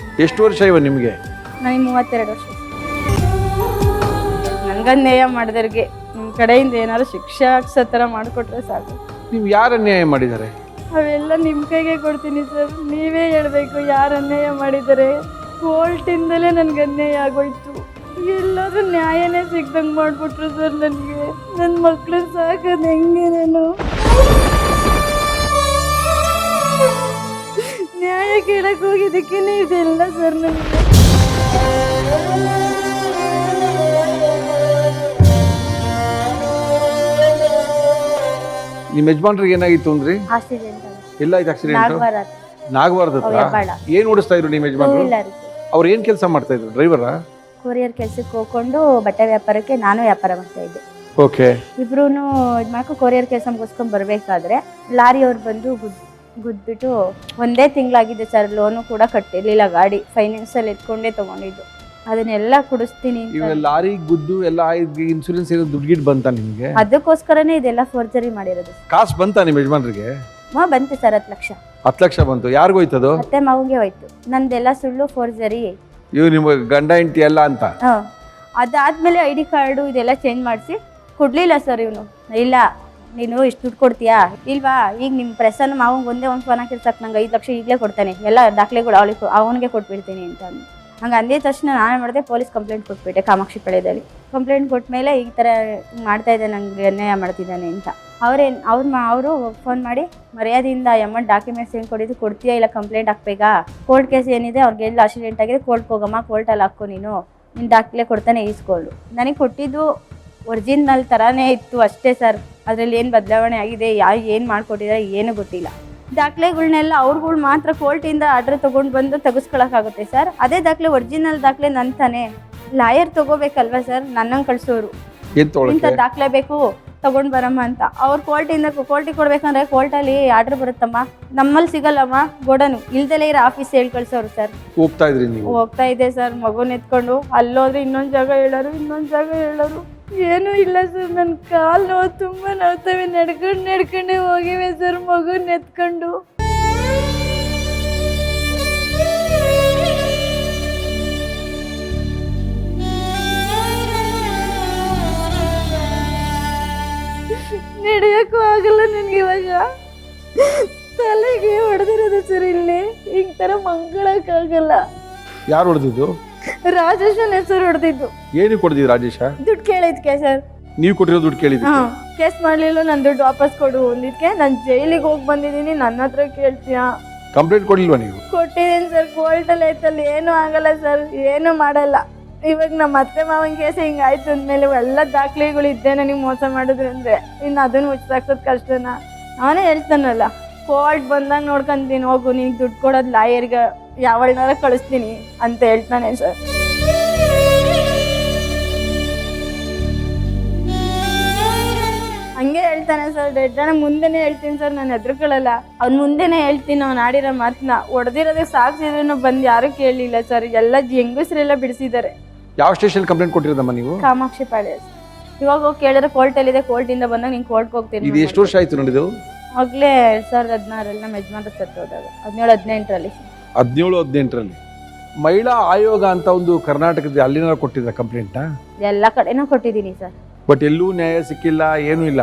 ಎಷ್ಟು ವರ್ಷ ಇವ ನಿಮಗೆ? ನನಗೆ 32 ವರ್ಷ. ನನಗನ್ಯಾಯ ಮಾಡಿದವ್ರಿಗೆ ನಿಮ್ಮ ಕಡೆಯಿಂದ ಏನಾದ್ರು ಶಿಕ್ಷೆ ಹಾಕ್ಸೋ ಥರ ಮಾಡಿಕೊಟ್ರೆ ಸಾಕು. ನೀವು ಯಾರು ಅನ್ಯಾಯ ಮಾಡಿದ್ದಾರೆ? ಅವೆಲ್ಲ ನಿಮ್ಮ ಕೈಗೆ ಕೊಡ್ತೀನಿ ಸರ್, ನೀವೇ ಹೇಳಬೇಕು ಯಾರು ಅನ್ಯಾಯ ಮಾಡಿದ್ದಾರೆ. ಕೋರ್ಟಿಂದಲೇ ನನಗೆ ಅನ್ಯಾಯ ಆಗೋಯ್ತು. ಎಲ್ಲಾದ್ರೂ ನ್ಯಾಯನೇ ಸಿಗ್ದಂಗೆ ಮಾಡಿಬಿಟ್ರು ಸರ್. ನನಗೆ ನನ್ನ ಮಕ್ಕಳು ಸಾಕೋದು ಹೆಂಗೆ? ನಾನು ನ್ಯಾಯ ಕೇಳ ತರಕ್ಕೆ ಹೋಗಿದ್ದಕ್ಕೆ ಇದೆಲ್ಲ ಸರ್ ನನಗೆ. ನಿಮ್ಮ ಯಜಮಾನ್ರಿಗೆ ಏನಾಗಿತ್ತು ಅಂದ್ರಿ? ಆಕ್ಸಿಡೆಂಟ್ ಎಲ್ಲ ಆಯ್ತು ಆಕ್ಸಿಡೆಂಟ್? ನಾಗವಾರ ನಾಗವಾರದ ಹೆಬ್ಬಾಳ. ಏನ್ ಓಡಿಸ್ತಾ ಇದ್ರು ನಿಮ್ಮ ಟೂ ಯಜಮಾನ್ರು? ವೀಲರ್ ಅವ್ರು ಏನ್ ಕೆಲಸ ಮಾಡ್ತಾ ಇದ್ರು? ಡ್ರೈವರಾ? ಕೊರಿಯರ್ ಕೆಲ್ಸಕ್ಕೆ ಹೋಗ್ಕೊಂಡು ಬಟ್ಟೆ ವ್ಯಾಪಾರಕ್ಕೆ ನಾನು ವ್ಯಾಪಾರ ಮಾಡ್ತಾ ಇದ್ದೆ. ಓಕೆ. ಇಬ್ರು ಇದು ಮಾಡ್ಕೊ ಕೊರಿಯರ್ ಕೆಲಸ ಮುಗಿಸ್ಕೊಂಡು ಬರಬೇಕಾದ್ರೆ ಲಾರಿಯವ್ರು ಬಂದು ಗುದ್ಬಿಟ್ಟು ಒಂದೇ ತಿಂಗಳಾಗಿದೆ ಸರ್. ಲೋನು ಕೂಡ ಕಟ್ಟಿರ್ಲಿಲ್ಲ, ಗಾಡಿ ಫೈನಾನ್ಸಲ್ಲಿ ಎತ್ಕೊಂಡೇ ತಗೊಂಡಿದ್ದು. ಅದನ್ನೆಲ್ಲ ಕುಡಿಸ್ತೀನಿ ಅಂತ. ಇವಾಗ ಲಾರಿ ಗುದ್ದು ಎಲ್ಲ ಇನ್ಸೂರೆನ್ಸ್ ಏನೋ ದುಡ್ಡು ಗಿಡ್ ಬಂತ ನಿಮ್ಗೆ? ಅದಕ್ಕೋಸ್ಕರನೇ ಇದೆಲ್ಲ ಫೋರ್ಜರಿ ಮಾಡಿರೋದು. ಕಾಸು ಬಂತ ನಿಮ್ಮ ಯಜಮಾನ್ರಿಗೆ? ಬಂತು ಸರ್ 10 ಲಕ್ಷ. 10 ಲಕ್ಷ ಬಂತು. ಯಾರಿಗೋಯ್ತದು? ಮತ್ತೆ ಮಗುಗೆ ಹೋಯ್ತು. ನಂದೆಲ್ಲ ಸುಳ್ಳು ಫೋರ್ಜರಿ. ಇವ್ ನಿಮ್ಮ ಗಂಡ ಹೆಂಡತಿ ಎಲ್ಲ ಅಂತ? ಅದಾದ್ಮೇಲೆ ID ಕಾರ್ಡು ಇದೆಲ್ಲ ಚೇಂಜ್ ಮಾಡಿಸಿ ಕೊಡ್ಲಿಲ್ಲ ಸರ್ ಇವನು. ಇಲ್ಲ ನೀನು ಇಷ್ಟು ದುಡ್ಡು ಕೊಡ್ತೀಯಾ ಇಲ್ವಾ, ಈಗ ನಿಮ್ಮ ಪ್ರೆಸನ್ನು ಮಾವಂಗೆ ಒಂದೇ ಒಂದು ಫೋನ್ ಹಾಕಿದ್ರೆ ಸಾಕು, ನಂಗೆ 5 ಲಕ್ಷ ಈಗಲೇ ಕೊಡ್ತಾನೆ, ಎಲ್ಲ ದಾಖಲೆಗಳು ಅವನಿಗೆ ಕೊಟ್ಬಿಡ್ತೀನಿ ಅಂತ ಅಂದು. ಹಂಗೆ ಅಂದಿದ ತಕ್ಷಣ ನಾನು ಮಾಡಿದೆ, ಪೊಲೀಸ್ ಕಂಪ್ಲೇಂಟ್ ಕೊಟ್ಬಿಟ್ಟೆ ಕಾಮಾಕ್ಷಿ ಪಾಳ್ಯದಲ್ಲಿ. ಕಂಪ್ಲೇಂಟ್ ಕೊಟ್ಟ ಮೇಲೆ ಈ ಥರ ಮಾಡ್ತಾ ಇದೆ, ನಂಗೆ ಅನ್ಯಾಯ ಮಾಡ್ತಿದ್ದಾನೆ ಅಂತ. ಅವರು ಫೋನ್ ಮಾಡಿ ಮರ್ಯಾದೆಯಿಂದ ಅಮೌಂಟ್ ಡಾಕ್ಯುಮೆಂಟ್ಸ್ ಏನು ಕೊಡಿದ್ದು ಕೊಡ್ತೀಯಾ, ಇಲ್ಲ ಕಂಪ್ಲೇಂಟ್ ಹಾಕ್ಬೇಕಾ, ಕೋರ್ಟ್ ಕೇಸ್ ಏನಿದೆ ಅವ್ರಿಗೆಲ್ಲ ಆಕ್ಸಿಡೆಂಟ್ ಆಗಿದೆ, ಕೋರ್ಟ್ಗೆ ಹೋಗಮ್ಮ, ಕೋರ್ಟಲ್ಲಿ ಹಾಕೋ, ನೀನು ನಿನ್ನ ದಾಖಲೆ ಕೊಡ್ತಾನೆ ಈಸ್ಕೊಳ್ಳು. ನನಗೆ ಕೊಟ್ಟಿದ್ದು ಒರಿಜಿನಲ್ ಥರನೇ ಇತ್ತು ಅಷ್ಟೇ ಸರ್. ಅದರಲ್ಲಿ ಏನು ಬದಲಾವಣೆ ಆಗಿದೆ, ಏನು ಮಾಡಿಕೊಟ್ಟಿದ್ದಾರೆ ಏನೂ ಗೊತ್ತಿಲ್ಲ. ದಾಖಲೆಗಳ್ನೆಲ್ಲ ಅವ್ರುಗಳು ಮಾತ್ರ ಕೋರ್ಟಿಂದ ಆರ್ಡ್ರ್ ತೊಗೊಂಡು ಬಂದು ತೆಗೆಸ್ಕೊಳಕ್ಕಾಗುತ್ತೆ ಸರ್. ಅದೇ ದಾಖಲೆ ಒರಿಜಿನಲ್ ದಾಖಲೆ ನನ್ನ ತಾನೇ. ಲಾಯರ್ ತೊಗೋಬೇಕಲ್ವ ಸರ್, ನನ್ನಂಗೆ ಕಳಿಸೋರು. ಇಂಥ ದಾಖಲೆ ಬೇಕು ತಗೊಂಡು ಬರಮ್ಮ ಅಂತ. ಅವ್ರು ಕೋರ್ಟಿಗೆ ಕೊಡ್ಬೇಕಂದ್ರೆ ಕೋರ್ಟಲ್ಲಿ ಆರ್ಡ್ರ್ ಬರುತ್ತಮ್ಮ, ನಮ್ಮಲ್ಲಿ ಸಿಗಲ್ಲಮ್ಮ, ಗೋಡನು ಇಲ್ದಲೇ ಇರೋ ಆಫೀಸ್ ಹೇಳಿ ಕಳ್ಸೋರು ಸರ್. ಹೋಗ್ತಾ ಇದೆ ಸರ್, ಮಗುನ ಎತ್ಕೊಂಡು ಅಲ್ಲೋದ್ರೆ ಇನ್ನೊಂದು ಜಾಗ ಹೇಳೋರು, ಏನೂ ಇಲ್ಲ ಸರ್. ನನ್ನ ಕಾಲು ನೋವು ತುಂಬ ನೋಡ್ತವೆ, ನಡ್ಕೊಂಡೇ ಹೋಗಿವೆ ಸರ್ ಮಗುನ ಎತ್ಕೊಂಡು. ನಡೆಯೋಕ್ಕೂ ಆಗಲ್ಲ ನನಗೆ. ಇವಾಗ ತಲೆಗೆ ಹೊಡೆದಿರೋದು ಸರ್, ಇಲ್ಲಿ ಈ ಥರ ಮಂಗಳಕ್ಕಾಗಲ್ಲ. ಯಾರು ಹೊಡೆದಿದ್ದು? ರಾಜೇಶನ್ ಹೆಸರು ಹೊಡೆದಿದ್ದು. ಏನು ಕೊಡ್ದಿದ್ದು ರಾಜೇಶ? ದುಡ್ಡು ಕೇಳಿದ್ಕೆ ಸರ್. ನೀವು ಕೊಟ್ಟಿರೋ ದುಡ್ಡು ಕೇಳಿದ್ದೆ? ಕೇಸ್ ಮಾಡ್ಲಿಲ್ಲ, ನನ್ನ ದುಡ್ಡು ವಾಪಸ್ ಕೊಡು ಅಂದಿದ್ಕೆ ನಾನು ಜೈಲಿಗೆ ಹೋಗಿ ಬಂದಿದ್ದೀನಿ, ನನ್ನ ಹತ್ರ ಕೇಳ್ತೀಯಾ? ಕಂಪ್ಲೇಂಟ್ ಕೊಡ್ಲಿಲ್ವಾ ನೀವು? ಕೊಟ್ಟಿದ್ದೀನಿ ಸರ್, ಕೋರ್ಟಲ್ಲಿ ಐತಲ್ಲಿ ಏನೂ ಆಗಲ್ಲ ಸರ್, ಏನೂ ಮಾಡಲ್ಲ. ಇವಾಗ ನಮ್ಮ ಅತ್ತೆ ಮಾವನ ಕೇಸ್ ಹಿಂಗಾಯ್ತು ಅಂದಮೇಲೆ ಎಲ್ಲ ದಾಖಲೆಗಳು ಇದ್ದೆ ನನಗೆ ಮೋಸ ಮಾಡಿದ್ರು ಅಂದರೆ ಇನ್ನು ಅದನ್ನು ಮುಚ್ಚಾಕೋದು ಕಷ್ಟನಾ? ಅವನೇ ಹೇಳ್ತಾನಲ್ಲ, ಕೋರ್ಟ್ ಬಂದಾಗ ನೋಡ್ಕೊಂತೀನಿ ಹೋಗು, ನಿನಗೆ ದುಡ್ಡು ಕೊಡೋದು ಲಾಯರ್ಗೆ ಯಾವಳನ್ನಾರ ಕಳಿಸ್ತೀನಿ ಅಂತ ಹೇಳ್ತಾನೆ ಸರ್. ಹಂಗೆ ಹೇಳ್ತಾನೆ ಸರ್. ಡೆಡ್ಡನ ಮುಂದೆನೇ ಹೇಳ್ತೀನಿ ಸರ್, ನಾನು ಹೆದರ್ಕೊಳ್ಳಲ್ಲ. ಅವ್ನ ಮುಂದೆನೇ ಹೇಳ್ತೀನಿ ಅವ್ನು ಆಡಿರೋ ಮಾತನ್ನ. ಹೊಡೆದಿರೋದಕ್ಕೆ ಸಾಕ್ಸಿದ್ರು ಬಂದು ಯಾರೂ ಕೇಳಲಿಲ್ಲ ಸರ್, ಎಲ್ಲ ಹೆಂಗಸರೆಲ್ಲ ಬಿಡಿಸಿದ್ದಾರೆ. ಯಾವ ಸ್ಟೇಷನ್ ಕಂಪ್ಲೇಂಟ್ ಕೊಟ್ಟಿರೋದಮ್ಮ ನೀವು? ಕಾಮಾಕ್ಷಿ ಪಾಳ್ಯ. ಇವಾಗ ಹೋಗಿ ಕೇಳಿದ್ರೆ ಕೋರ್ಟಲ್ಲಿದೆ, ಕೋರ್ಟಿಂದ ಬಂದಾಗ ನೀನು ಕೋರ್ಟ್ಗೆ ಹೋಗ್ತೀನಿ. ಇದು ಎಷ್ಟು ವರ್ಷ ಆಯ್ತು ನೋಡಿದ್ದು? ಆಗ್ಲೇ 2016 ನಮ್ಮ ಯಜಮಾನ್ರ ಸತ್ತೋದಾಗ 17-18ರಲ್ಲಿ. 17-18ರಲ್ಲಿ ಮಹಿಳಾ ಆಯೋಗ ಅಂತ ಒಂದು ಕರ್ನಾಟಕದ ಅಲ್ಲಿನ ಕೊಟ್ಟಿದ್ದ ಕಂಪ್ಲೇಂಟ್ನ? ಎಲ್ಲ ಕಡೆನೂ ಕೊಟ್ಟಿದ್ದೀನಿ ಸರ್, ಬಟ್ ಎಲ್ಲೂ ನ್ಯಾಯ ಸಿಕ್ಕಿಲ್ಲ, ಏನೂ ಇಲ್ಲ.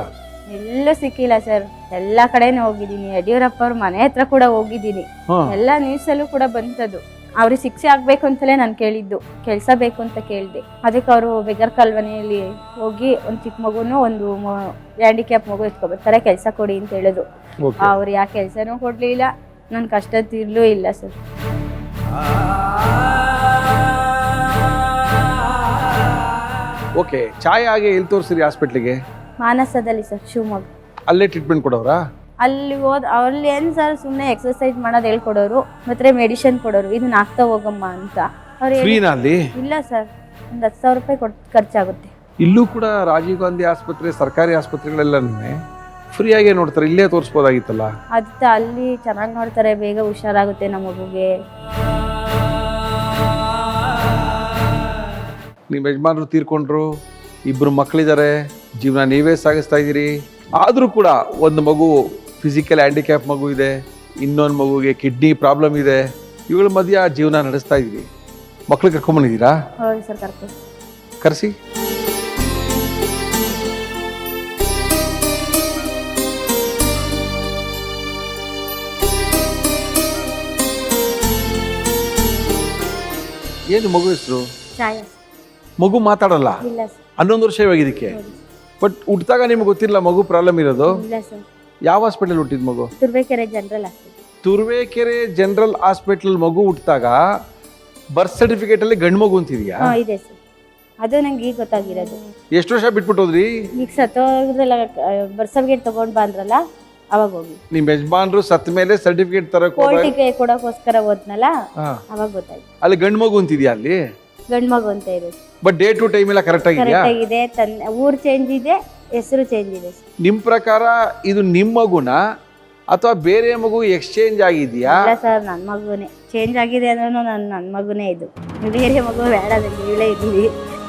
ಎಲ್ಲೂ ಸಿಕ್ಕಿಲ್ಲ ಸರ್. ಎಲ್ಲ ಕಡೆನೂ ಹೋಗಿದ್ದೀನಿ, ಯಡಿಯೂರಪ್ಪ ಅವ್ರ ಮನೆ ಹತ್ರ ಕೂಡ ಹೋಗಿದ್ದೀನಿ, ಎಲ್ಲ ನ್ಯೂಸಲ್ಲೂ ಕೂಡ ಬಂತದ್ದು. ಅವ್ರಿಗೆ ಶಿಕ್ಷೆ ಆಗ್ಬೇಕು ಅಂತಲೇ ನಾನು ಕೇಳಿದ್ದು, ಕೆಲಸ ಬೇಕು ಅಂತ ಕೇಳಿದೆ. ಅದಕ್ಕೆ ಅವರು ಬೆಗರ್ ಕಾಲೋನಿಯಲ್ಲಿ ಹೋಗಿ ಒಂದು ಚಿಕ್ಕ ಮಗುನು ಒಂದು ಹ್ಯಾಂಡಿಕ್ಯಾಪ್ ಮಗು ಎತ್ಕೊಬರ್ತಾರೆ, ಕೆಲಸ ಕೊಡಿ ಅಂತ ಹೇಳಿದ್ರು. ಅವ್ರು ಯಾಕೆ ಕೆಲಸನೂ ಕೊಡಲಿಲ್ಲ, ನನ್ನ ಕಷ್ಟ ತೀರ್ಲೂ ಇಲ್ಲ ಸರ್. ಓಕೆ, ಛಾಯೆ ಆಗಿ ಎಲ್ಲಿ ತೋರಿಸಿರಿ ಹಾಸ್ಪಿಟ್ಲಿಗೆ? ಮಾನಸದಲ್ಲಿ ಸರ್, ಶಿವಮೊಗ್ಗ. ಅಲ್ಲೇ ಟ್ರೀಟ್ಮೆಂಟ್ ಕೊಡೋರಾ? ಅಲ್ಲಿ ಅಲ್ಲಿ ಏನು ಸರ್, ಸುಮ್ಮನೆ ಎಕ್ಸರ್ಸೈಸ್ ಮಾಡೋದು ಹೇಳ್ಕೊಡೋರು, ಮತ್ತೆ ಮೆಡಿಸಿನ್ ಕೊಡೋರು, ಇದನ್ನ ಹಾಕ್ತಾ ಹೋಗಮ್ಮ ಅಂತ. ಫ್ರೀನಲ್ಲಿ? ಇಲ್ಲ ಸರ್, ಒಂದು 10,000 ರೂಪಾಯಿ ಖರ್ಚಾಗುತ್ತೆ. ಇಲ್ಲೂ ಕೂಡ ರಾಜೀವ್ ಗಾಂಧಿ ಆಸ್ಪತ್ರೆ, ಸರ್ಕಾರಿ ಆಸ್ಪತ್ರೆಗಳೆಲ್ಲ ಫ್ರೀಯಾಗೇ ನೋಡ್ತಾರೆ, ಇಲ್ಲೇ ತೋರಿಸ್ಬೋದಾಗಿತ್ತಲ್ಲ. ಅದು ಅಲ್ಲಿ ಚೆನ್ನಾಗಿ ನೋಡ್ತಾರೆ, ಬೇಗ ಹುಷಾರಾಗುತ್ತೆ ನಮ್ಮ ಮಗುಗೆ. ನಿಮ್ಮ ಯಜಮಾನರು ತೀರ್ಕೊಂಡ್ರು, 2 ಮಕ್ಕಳಿದ್ದಾರೆ, ಜೀವನ ನೀವೇ ಸಾಗಿಸ್ತಾ ಇದ್ದೀರಿ. ಆದರೂ ಕೂಡ ಒಂದು ಮಗು ಫಿಸಿಕಲ್ ಹ್ಯಾಂಡಿಕ್ಯಾಪ್ ಮಗು ಇದೆ, ಇನ್ನೊಂದು ಮಗುಗೆ ಕಿಡ್ನಿ ಪ್ರಾಬ್ಲಮ್ ಇದೆ, ಇವುಗಳ ಮಧ್ಯ ಜೀವನ ನಡೆಸ್ತಾ ಇದ್ದೀರಿ. ಮಕ್ಳು ಕರ್ಕೊಂಬಂದಿದ್ದೀರಾ? ಹೌದು ಸರ್, ಕರ್ಕೊಂಡು ಕರೆಸಿ. ಏನು ಮಗು ಹೆಸರು? ಛಾಯಾ. ಮಗು ಮಾತಾಡಲ್ಲ? ಇಲ್ಲ ಸರ್. 11 ವರ್ಷ ಇವಾಗ ಇದಕ್ಕೆ. ಬಟ್ ಹುಟ್ಟಿದಾಗ ನಿಮ್ಗೆ ಗೊತ್ತಿಲ್ಲ ಮಗು ಪ್ರಾಬ್ಲಮ್ ಇರೋದು? ಇಲ್ಲ ಸರ್. ಯಾವ ಹಾಸ್ಪಿಟಲ್ ಹುಟ್ಟಿದ ಮಗು? Turuvekere general hospital. Turuvekere general hospital ಮಗು ಹುಟ್ಟಿದಾಗ ಬರ್ತ್ ಸರ್ಟಿಫಿಕೇಟ್ ಅಲ್ಲಿ ಗಂಡು ಮಗು ಅಂತಿದ್ಯಾ? ಹಾಂ ಇದೆ ಸರ್, ಅದು ನಂಗೆ ಈಗ ಗೊತ್ತಾಗಿರೋದು. ಎಷ್ಟು ವರ್ಷ ಬಿಟ್ಬಿಟ್ಟು ಹೋದ್ರಿ? ಈಗ ಸತ್ತೋದ್ರಲ್ಲ, ಬರ್ತ್ ಸರ್ಟಿಫಿಕೇಟ್ ತೊಗೊಂಡು ಬಂದ್ರಲ್ಲ ಅವಾಗ ಹೋಗಿ. ನಿಮ್ ಯಜಮಾನ್ರು ಸತ್ತ ಮೇಲೆ ಸರ್ಟಿಫಿಕೇಟ್ ತರಕ್ ಹೋದಾಗ ಕೋರ್ಟಿಗೆ ಕೊಡೋಕ್ಕೋಸ್ಕರ ಹೋದ್ನಲ್ಲ ಅವಾಗ ಗೊತ್ತಾಯ್ತು. ಅಲ್ಲಿ ಗಂಡು ಮಗು ಅಂತಿದ್ಯಾ? ಅಲ್ಲಿ ಗಂಡು ಮಗು ಅಂತ ಇದೆ, ಬಟ್ ಡೇ ಟು ಟೈಮ್ ಎಲ್ಲ ಕರೆಕ್ಟ್ ಆಗಿದ್ಯಾ? ಕರೆಕ್ಟ್ ಆಗಿದೆ. ಊರು ಚೇಂಜ್ ಇದೆ, ಹೆಸರು ಚೇಂಜ್ ಇದೆ ಸರ್. ನಿಮ್ ಪ್ರಕಾರ ಇದು ನಿಮ್ಮ ಮಗುನ ಅಥವಾ ಬೇರೆ ಮಗು ಎಕ್ಸ್ಚೇಂಜ್ ಆಗಿದ್ಯಾ? ಇಲ್ಲ ಸರ್, ನನ್ನ ಮಗುನೇ ಚೇಂಜ್ ಆಗಿದೆ ಅಂದ್ರೂ ನನ್ನ ಮಗುನೇ ಇದು. ಬೇರೆ ಮಗು ಬೇಡ, ನನಗೆ ಇವಳೇ ಇದ್ದೀವಿ,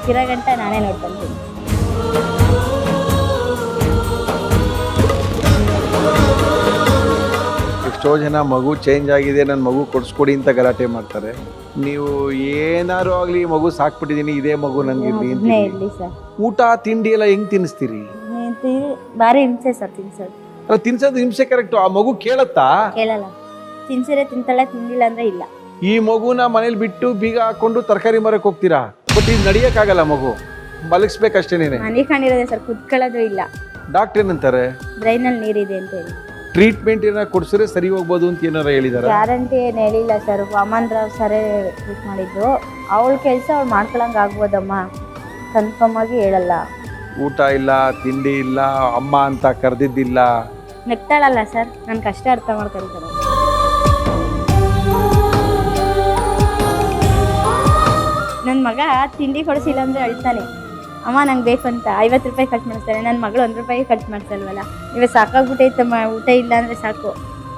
ಇರೋ ಗಂಟ ನಾನೇ ನೋಡ್ಕೊಂತೀನಿ. ಎಷ್ಟೋ ಜನ ಮಗು ಚೇಂಜ್ ಆಗಿದೆ, ನನ್ನ ಮಗು ಕೊಡಿಸ್ಕೊಡಿ ಅಂತ ಗಲಾಟೆ ಮಾಡ್ತಾರೆ. ನೀವು ಏನಾರು ಆಗ್ಲಿ ಮಗು ಸಾಕ್ಬಿಟ್ಟಿದೀನಿ, ಇದೇ ಮಗು ನನ್ಗೆ ಇರ್ಲಿ ಅದನ್ನೇ ಅಂತೀರಿ. ಇರಲಿ ಸರ್. ಊಟ ತಿಂಡಿ ಎಲ್ಲ ಹೆಂಗ್ ತಿನ್ನಿಸ್ತೀರಿ? ಭಾರಿ ಹಿಂಸೆ ಸರ್ ತಿನ್ಸೋದು. ಅಲ್ಲ, ತಿನ್ಸೋದು ಹಿಂಸೆ ಕರೆಕ್ಟ್. ಆ ಮಗು ಕೇಳತ್ತಾ? ಕೇಳಲ್ಲ. ತಿನ್ಸಿದ್ರೆ ತಿಂತಾಳೆ, ತಿಂದಿಲ್ಲ ಅಂದ್ರೆ ಇಲ್ಲ. ಈ ಮಗುನ ಮನೇಲಿ ಬಿಟ್ಟು ಬೀಗ ಹಾಕೊಂಡು ತರಕಾರಿ ಮರಕ್ ಹೋಗ್ತೀರಾ, ಬಟ್ ಇದು ನಡಿಯಕ್ಕಾಗಲ್ಲ, ಮಗು ಮಲಗಿಸ್ಬೇಕಷ್ಟೇನೇನೆ. ಮನೆ ಕಾಣಿರೋದೆ ಸರ್, ಕುತ್ಕೊಳ್ಳೋದು ಇಲ್ಲ. ಡಾಕ್ಟರ್ ಏನಂತಾರೆ? ಬ್ರೈನಲ್ಲಿ ನೀರಿದೆ ಅಂತ ಹೇಳಿ. ಟ್ರೀಟ್ಮೆಂಟ್ ಏನಾರ ಕೊಡ್ಸಿದ್ರೆ ಸರಿ ಹೋಗ್ಬೋದು ಅಂತ ಏನಾರ ಹೇಳಿದಾರ? ಗ್ಯಾರಂಟಿ ಏನು ಹೇಳಿಲ್ಲ ಸರ್. ವಾಮನ್ ರಾವ್ ಸರೇ ಟ್ರೀಟ್ ಮಾಡಿದ್ದು. ಅವಳ ಕೆಲಸ ಅವ್ಳು ಮಾಡ್ಕೊಳಂಗೆ ಆಗ್ಬೋದಮ್ಮ, ಕನ್ಫರ್ಮ್ ಆಗಿ ಹೇಳಲ್ಲ. ಊಟ ಇಲ್ಲ, ತಿಂಡಿ ಇಲ್ಲ, ಅಮ್ಮ ಅಂತ ಕರೆದಿದ್ದಿಲ್ಲ. ನೆಕ್ತಾಳಲ್ಲ ಸರ್, ನನ್ನ ಕಷ್ಟ ಅರ್ಥ ಮಾಡ್ಕೊಳ್ತಾರೆ. ನನ್ನ ಮಗ ತಿಂಡಿ ಕೊಡಿಸಿಲ್ಲ ಅಂದರೆ ಅಳ್ತಾನೆ. ಅಮ್ಮ ನಂಗೆ ಬೇಕು ಅಂತ 50 ರೂಪಾಯಿ ಖರ್ಚು ಮಾಡಿಸ್ತಾನೆ. ನನ್ನ ಮಗಳು 1 ರೂಪಾಯಿ ಖರ್ಚು ಮಾಡ್ಸಲ್ವಲ್ಲ. ಇವಾಗ ಸಾಕಾಗ್ಬಿಟ್ಟೈತಮ್ಮ, ಊಟ ಇಲ್ಲ ಅಂದರೆ ಸಾಕು.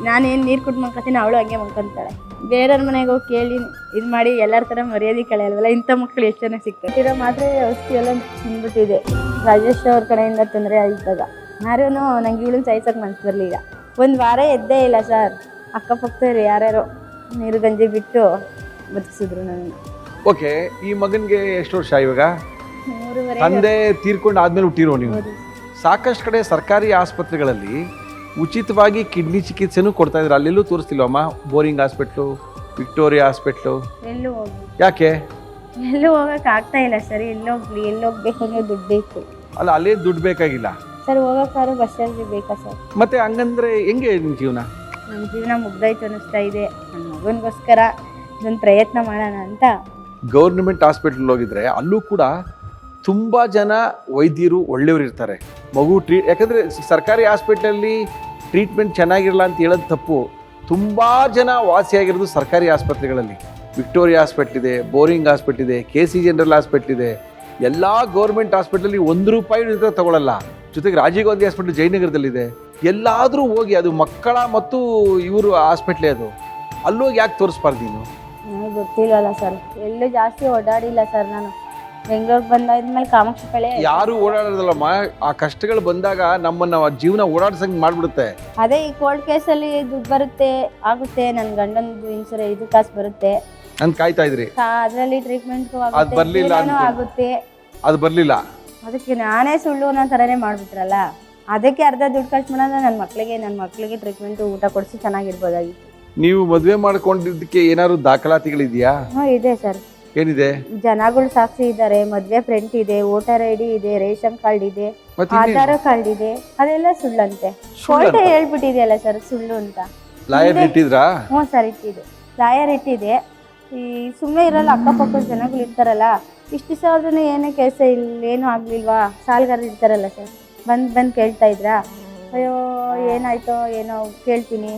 ನಾನೇನು ನೀರು ಕುಟ್ಟು ಮಲ್ಕೊತೀನಿ, ಅವಳು ಹಂಗೆ ಮಲ್ಕೊತಾಳೆ. ಬೇರೆಯವ್ರ ಮನೆಗೆ ಹೋಗಿ ಕೇಳಿ ಇದು ಮಾಡಿ ಎಲ್ಲರ ಥರ ಮರ್ಯಾದೆ ಕಳೆಯಲ್ವಲ್ಲ. ಇಂಥ ಮಕ್ಕಳು ಎಷ್ಟು ಚೆನ್ನಾಗಿ ಸಿಗ್ತಾರೆ. ಇರೋ ಮಾತ್ರ ಔಷಧಿ ಎಲ್ಲ ತಿಂದ್ಬಿಟ್ಟಿದೆ. ರಾಜೇಶ್ ಅವ್ರ ಕಡೆಯಿಂದ ತೊಂದರೆ ಆಗಿದ್ದಾಗ ಯಾರೂ ನಂಗೆ ಇವಳನ್ನ ಸಾಯಿಸೋಕೆ ಮನ್ಸು ಬರಲಿಲ್ಲ. 1 ವಾರ ಎದ್ದೇ ಇಲ್ಲ ಸರ್. ಅಕ್ಕಪಕ್ಕದವ್ರು ಯಾರ್ಯಾರೋ ನೀರು ಗಂಜಿ ಬಿಟ್ಟು ಬದುಕಿಸಿದ್ರು ನನ್ನ. ಓಕೆ, ಈ ಮಗನಿಗೆ ಎಷ್ಟು ವರ್ಷ ಇವಾಗ? 3.5 ತಂದೆ ತೀರ್ಕೊಂಡು ಆದ್ಮೇಲೆ ಹುಟ್ಟಿರೋ ನೀವು. ಸಾಕಷ್ಟು ಕಡೆ ಸರ್ಕಾರಿ ಆಸ್ಪತ್ರೆಗಳಲ್ಲಿ ಉಚಿತವಾಗಿ ಕಿಡ್ನಿ ಚಿಕಿತ್ಸೆನೂ ಕೊಡ್ತಾ ಇದ್ರು. ಅಲ್ಲೆಲ್ಲೂ ತೋರಿಸ್ತಿಲ್ವಮ್ಮ? ಬೋರಿಂಗ್ ಹಾಸ್ಪಿಟ್ಲು, ವಿಕ್ಟೋರಿಯಾ ಹಾಸ್ಪಿಟ್ಲು, ಎಲ್ಲೂ ಹೋಗಿ ಯಾಕೆ? ಎಲ್ಲೂ ಹೋಗಕ್ಕೆ ಆಗ್ತಾ ಇಲ್ಲ ಸರ್. ಎಲ್ಲೋಗ್ಲಿ, ಎಲ್ಲೋಗ್ಬೇಕು ಅಂದ್ರೆ ದುಡ್ಡು ಬೇಕು. ಅಲ್ಲ, ಅಲ್ಲೇ ದುಡ್ಡು ಬೇಕಾಗಿಲ್ಲ ಸರ್. ಹೋಗೋಕ್ಕಾದ್ರೂ ಬಸ್ ಚಾರ್ಜ್ ಬೇಕಾ ಸರ್? ಮತ್ತೆ ಹಂಗಂದ್ರೆ ಹೆಂಗೆ ನಿಮ್ಮ ಜೀವನ? ನನ್ನ ಜೀವನ ಮುಗ್ದೋಯ್ತು ಅನ್ನಿಸ್ತಾ ಇದೆ. ನನ್ನ ಮಗನಿಗೋಸ್ಕರ ಇದೊಂದು ಪ್ರಯತ್ನ ಮಾಡೋಣ ಅಂತ. ಗೌರ್ಮೆಂಟ್ ಹಾಸ್ಪಿಟ್ಲ್ ಹೋಗಿದ್ರೆ ಅಲ್ಲೂ ಕೂಡ ತುಂಬ ಜನ ವೈದ್ಯರು ಒಳ್ಳೆಯವರು ಇರ್ತಾರೆ. ಮಗು ಯಾಕಂದರೆ ಸರ್ಕಾರಿ ಹಾಸ್ಪಿಟ್ಲಲ್ಲಿ ಟ್ರೀಟ್ಮೆಂಟ್ ಚೆನ್ನಾಗಿರಲ್ಲ ಅಂತ ಹೇಳೋದು ತಪ್ಪು. ತುಂಬ ಜನ ವಾಸಿಯಾಗಿರೋದು ಸರ್ಕಾರಿ ಆಸ್ಪತ್ರೆಗಳಲ್ಲಿ. ವಿಕ್ಟೋರಿಯಾ ಹಾಸ್ಪಿಟ್ಲ್ ಇದೆ, ಬೋರಿಂಗ್ ಹಾಸ್ಪಿಟ್ಲ್ ಇದೆ, KC ಜನರಲ್ ಹಾಸ್ಪಿಟ್ಲ್ ಇದೆ. ಎಲ್ಲ ಗೌರ್ಮೆಂಟ್ ಹಾಸ್ಪಿಟ್ಲಲ್ಲಿ 1 ರೂಪಾಯಿ ತಗೊಳ್ಳಲ್ಲ. ಜೊತೆಗೆ ರಾಜೀವ್ ಗಾಂಧಿ ಹಾಸ್ಪಿಟ್ಲ್ ಜಯನಗರದಲ್ಲಿದೆ. ಎಲ್ಲಾದರೂ ಹೋಗಿ, ಅದು ಮಕ್ಕಳ ಮತ್ತು ಇವರು ಹಾಸ್ಪಿಟ್ಲೇ ಅದು. ಅಲ್ಲೋಗಿ ಯಾಕೆ ತೋರಿಸ್ಬಾರ್ದು ನೀನು? ನನಗೆ ಗೊತ್ತಿಲ್ಲಲ್ಲ ಸರ್. ಎಲ್ಲೂ ಜಾಸ್ತಿ ಓಡಾಡಿಲ್ಲ ಸರ್. ನಾನು ಬೆಂಗಳೂರಿಗೆ ಬಂದಾದ್ಮೇಲೆ ಕಾಮಾಕ್ಷಿ ಕಳೆ ಯಾರು ಓಡಾಡೋದಲ್ಲಮ್ಮ. ಆ ಕಷ್ಟಗಳು ಬಂದಾಗ ನಮ್ಮನ್ನ ಜೀವನ ಓಡಾಡ್ಸಂಗ್ ಮಾಡ್ಬಿಡುತ್ತೆ. ಅದೇ ಈ ಕೋರ್ಟ್ ಕೇಸಲ್ಲಿ ದುಡ್ಡು ಬರುತ್ತೆ, ಆಗುತ್ತೆ. ನನ್ನ ಗಂಡನದು ಇನ್ಸೂರೆನ್ಸ್ 5 ಕಾಸು ಬರುತ್ತೆ ಅಂತ ಕಾಯ್ತಾ ಇದ್ರಿ. ಅದರಲ್ಲಿ ಟ್ರೀಟ್ಮೆಂಟ್ ಅದ್ ಬರ್ಲಿಲ್ಲ ಅನ್ಕೊ. ಆಗುತ್ತೆ. ಅದು ಬರ್ಲಿಲ್ಲ. ಅದಕ್ಕೆ ನಾನೇ ಸುಳ್ಳು ಅನ್ನೋ ಥರನೇ ಮಾಡ್ಬಿಟ್ರಲ್ಲ. ಅದಕ್ಕೆ ಅರ್ಧ ದುಡ್ಡು ಖರ್ಚು ಮಾಡೋಣ. ನನ್ನ ಮಕ್ಕಳಿಗೆ ಟ್ರೀಟ್ಮೆಂಟ್, ಊಟ ಕೊಡಿಸಿ ಚೆನ್ನಾಗಿರ್ಬೋದಾಗಿತ್ತು. ನೀವು ಮದುವೆ ಮಾಡ್ಕೊಂಡಿದ್ದಕ್ಕೆ ಏನಾದ್ರು ದಾಖಲಾತಿಗಳಿದೆಯಾ? ಇದೆ ಸರ್. ಏನಿದೆ? ಜನಗಳು ಸಾಕ್ಷಿ ಇದ್ದಾರೆ, ಮದುವೆ ಫ್ರೆಂಟ್ ಇದೆ, ವೋಟರ್ ID ಇದೆ, ರೇಷನ್ ಕಾರ್ಡ್ ಇದೆ, ಆಧಾರ್ ಕಾರ್ಡ್ ಇದೆ. ಅದೆಲ್ಲ ಸುಳ್ಳಂತೆ. ಕೋರ್ಟ್ ಹೇಳ್ಬಿಟ್ಟಿದೆಯಲ್ಲ ಸರ್ ಸುಳ್ಳು ಅಂತ. ಲಾಯರ್ ಇಟ್ಟಿದ್ರಾ? ಹ್ಞೂ ಸರ್, ಇಟ್ಟಿದೆ. ಲಾಯರ್ ಇಟ್ಟಿದೆ. ಈ ಸುಮ್ಮನೆ ಇರಲ್ಲ, ಅಕ್ಕಪಕ್ಕದ ಜನಗಳು ಇರ್ತಾರಲ್ಲ. ಇಷ್ಟು ದಿವಸ ಆದ್ರೂ ಏನೋ ಕೆಲಸ ಏನೂ ಆಗಲಿಲ್ವಾ? ಸಾಲಗಾರರು ಇರ್ತಾರಲ್ಲ ಸರ್, ಬಂದು ಕೇಳ್ತಾ ಇದ್ರಾ? ಅಯ್ಯೋ ಏನಾಯ್ತೋ ಏನೋ ಕೇಳ್ತೀನಿ,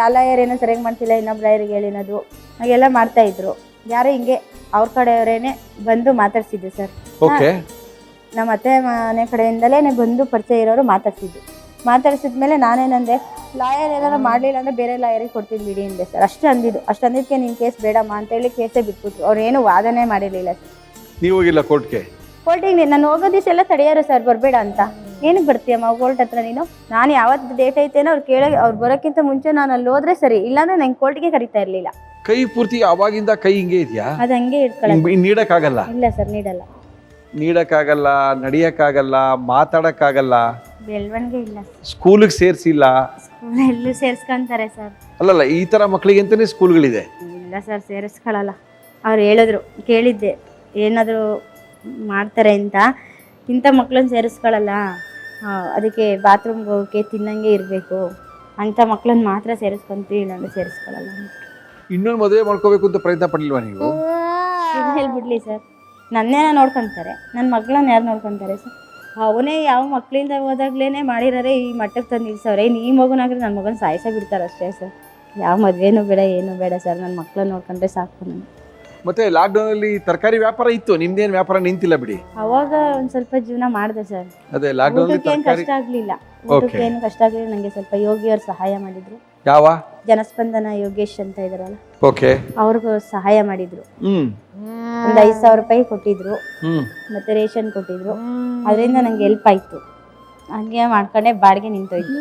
ಆ ಲಾಯರ್ ಏನೋ ಸರಿಯಾಗಿ ಮಾಡ್ತಿಲ್ಲ, ಇನ್ನೊಬ್ಬ ಲಾಯರಿಗೆ ಹೇಳಿನದು ಹಾಗೆಲ್ಲ ಮಾಡ್ತಾಯಿದ್ರು. ಯಾರೋ ಹಿಂಗೆ ಅವ್ರ ಕಡೆಯವರೇನೆ ಬಂದು ಮಾತಾಡ್ಸಿದ್ದು ಸರ್. ಓಕೆ. ನಮ್ಮ ಅತ್ತೆ ಮನೆ ಕಡೆಯಿಂದಲೇ ಬಂದು ಪರಿಚಯ ಇರೋರು ಮಾತಾಡ್ಸಿದ್ಮೇಲೆ ನಾನೇನಂದೆ, ಲಾಯರ್ ಏನಾರು ಮಾಡಲಿಲ್ಲ ಅಂದರೆ ಬೇರೆ ಲಾಯರಿಗೆ ಕೊಡ್ತೀನಿ ಬಿಡಿ ಅಂದೆ ಸರ್. ಅಷ್ಟು ಅಂದಿದ್ದಕ್ಕೆ ನಿನ್ನ ಕೇಸ್ ಬೇಡಮ್ಮ ಅಂತೇಳಿ ಕೇಸೇ ಬಿಟ್ಬಿಟ್ರು. ಅವ್ರು ಏನು ವಾದನೆ ಮಾಡಿರಲಿಲ್ಲ ಸರ್. ನೀವು ಹೋಗಿಲ್ಲ ಕೋರ್ಟ್ಗೆ? ಕೋರ್ಟಿಗೆ ನಾನು ಹೋಗೋ ದಿವಸ ಎಲ್ಲ ತಡೆಯಾರು ಸರ್, ಬರಬೇಡ ಅಂತ. ಏನಕ್ಕೆ ಬರ್ತೀಯಮ್ಮ ಕೋರ್ಟ್ ಹತ್ರ ನೀನು? ನಾನು ಯಾವತ್ತು ಡೇಟ್ ಐತೇನೋ ಅವ್ರು ಬರೋಕ್ಕಿಂತ ಮುಂಚೆ ನಾನು ಅಲ್ಲಿ ಹೋದ್ರೆ ಸರಿ, ಇಲ್ಲಾಂದ್ರೆ ನಂಗೆ ಕೋರ್ಟ್ಗೆ ಕರೀತಾ ಇರಲಿಲ್ಲ. ಕೈ ಪೂರ್ತಿ ಅವಾಗಿಂದ ಕೈ ಹಿಂಗೆ ಇದೆಯಾ? ಅದು ಹಂಗೆ ಇಟ್ಕೊಳ್ಳೋದು. ನೀಡಕ್ಕಾಗಲ್ಲ? ಇಲ್ಲ ಸರ್, ನೀಡಲ್ಲ. ನೀಡಕ್ಕಾಗಲ್ಲ, ನಡಿಯಕ್ಕಾಗಲ್ಲ, ಮಾತಾಡಕ್ಕಾಗಲ್ಲ, ಬೆಳವಣಿಗೆ ಇಲ್ಲ. ಸ್ಕೂಲಿಗೆ ಸೇರಿಸಿಲ್ಲ? ಸ್ಕೂಲ್ ಎಲ್ಲೂ ಸೇರಿಸ್ಕೊಂತಾರೆ ಸರ್. ಅಲ್ಲಲ್ಲ, ಈ ಥರ ಮಕ್ಕಳಿಗೆ ಅಂತಾನೆ ಸ್ಕೂಲ್ಗಳಿದೆ. ಇಲ್ಲ ಸರ್, ಸೇರಿಸ್ಕೊಳ್ಳಲ್ಲ. ಅವ್ರು ಹೇಳಿದ್ರು, ಕೇಳಿದ್ದೆ ಏನಾದರೂ ಮಾಡ್ತಾರೆ ಅಂತ. ಇಂಥ ಮಕ್ಕಳನ್ನ ಸೇರಿಸ್ಕೊಳ್ಳಲ್ಲ, ಅದಕ್ಕೆ ಬಾತ್ರೂಮ್ಗೆ ಹೋಗೋಕ್ಕೆ ತಿನ್ನಂಗೆ ಇರಬೇಕು ಅಂಥ ಮಕ್ಳನ್ನ ಮಾತ್ರ ಸೇರಿಸ್ಕೊಂತೀವಿ, ಇಲ್ಲಾಂದ್ರೆ ಸೇರಿಸ್ಕೊಳ್ಳಲ್ಲ ಅಂದ್ಬಿಟ್ಟು. ಇನ್ನೊಂದು ಮದುವೆ ಮಾಡ್ಕೋಬೇಕು ಅಂತ ಪ್ರಯತ್ನ ಪಡಲಿಲ್ವಾ ನೀವು? ಏನು ಹೇಳ್ಬಿಡ್ಲಿ ಸರ್, ನನ್ನೇನ ನೋಡ್ಕೊತಾರೆ, ನನ್ನ ಮಗಳನ್ನ ಯಾರು ನೋಡ್ಕೊತಾರೆ ಸರ್? ಅವನೇ ಯಾವ ಮಕ್ಕಳಿಂದ ಹೋದಾಗ್ಲೇ ಮಾಡಿರೋರೆ ಈ ಮಟ್ಟಕ್ಕೆ ತಂದು ನಿಲ್ಸವ್ರೆ. ಇನ್ನು ಈ ಮಗುನಾಗ್ರೆ ನನ್ನ ಮಗನ ಸಾಯಿಸೇ ಬಿಡ್ತಾರೆ ಅಷ್ಟೇ ಸರ್. ಯಾವ ಮದುವೆನೂ ಬೇಡ, ಏನೂ ಬೇಡ ಸರ್, ನನ್ನ ಮಕ್ಕಳನ್ನ ನೋಡ್ಕೊಂಡ್ರೆ ಸಾಕು ನನಗೆ. ಮತ್ತೆ ಲಾಕ್ಡೌನಲ್ಲಿ ತರಕಾರಿ ವ್ಯಾಪಾರ ಇತ್ತು, ನಿಮ್ದೇನು ವ್ಯಾಪಾರ ನಿಂತಿಲ್ಲ ಬಿಡಿ. ಅವಾಗ ಒಂದು ಸ್ವಲ್ಪ ಜೀವನ ಮಾಡಿದೆ ಸರ್. ಅದೇ ಲಾಕ್ಡೌನ್ ಊಟಕ್ಕೆ ಏನು ಕಷ್ಟ ಆಗಲಿಲ್ಲ, ಊಟಕ್ಕೆ ಏನು ಕಷ್ಟ ಆಗಲಿಲ್ಲ. ನನಗೆ ಸ್ವಲ್ಪ ಯೋಗಿಯವ್ರು ಸಹಾಯ ಮಾಡಿದ್ರು. ಯಾವ ಜನಸ್ಪಂದನ ಯೋಗೇಶ್ ಅಂತ ಇದಾರಲ್ಲ, ಓಕೆ, ಅವ್ರಿಗೂ ಸಹಾಯ ಮಾಡಿದ್ರು. ಹ್ಮ್ ಒಂದು 5,000 ರೂಪಾಯಿ ಕೊಟ್ಟಿದ್ರು, ಹ್ಮ್ ಮತ್ತೆ ರೇಷನ್ ಕೊಟ್ಟಿದ್ರು. ಅದರಿಂದ ನಂಗೆ ಹೆಲ್ಪ್ ಆಯ್ತು. ಹಂಗೆ ಮಾಡ್ಕೊಂಡೆ ಬಾಡಿಗೆ ನಿಂತೋಯ್ತು.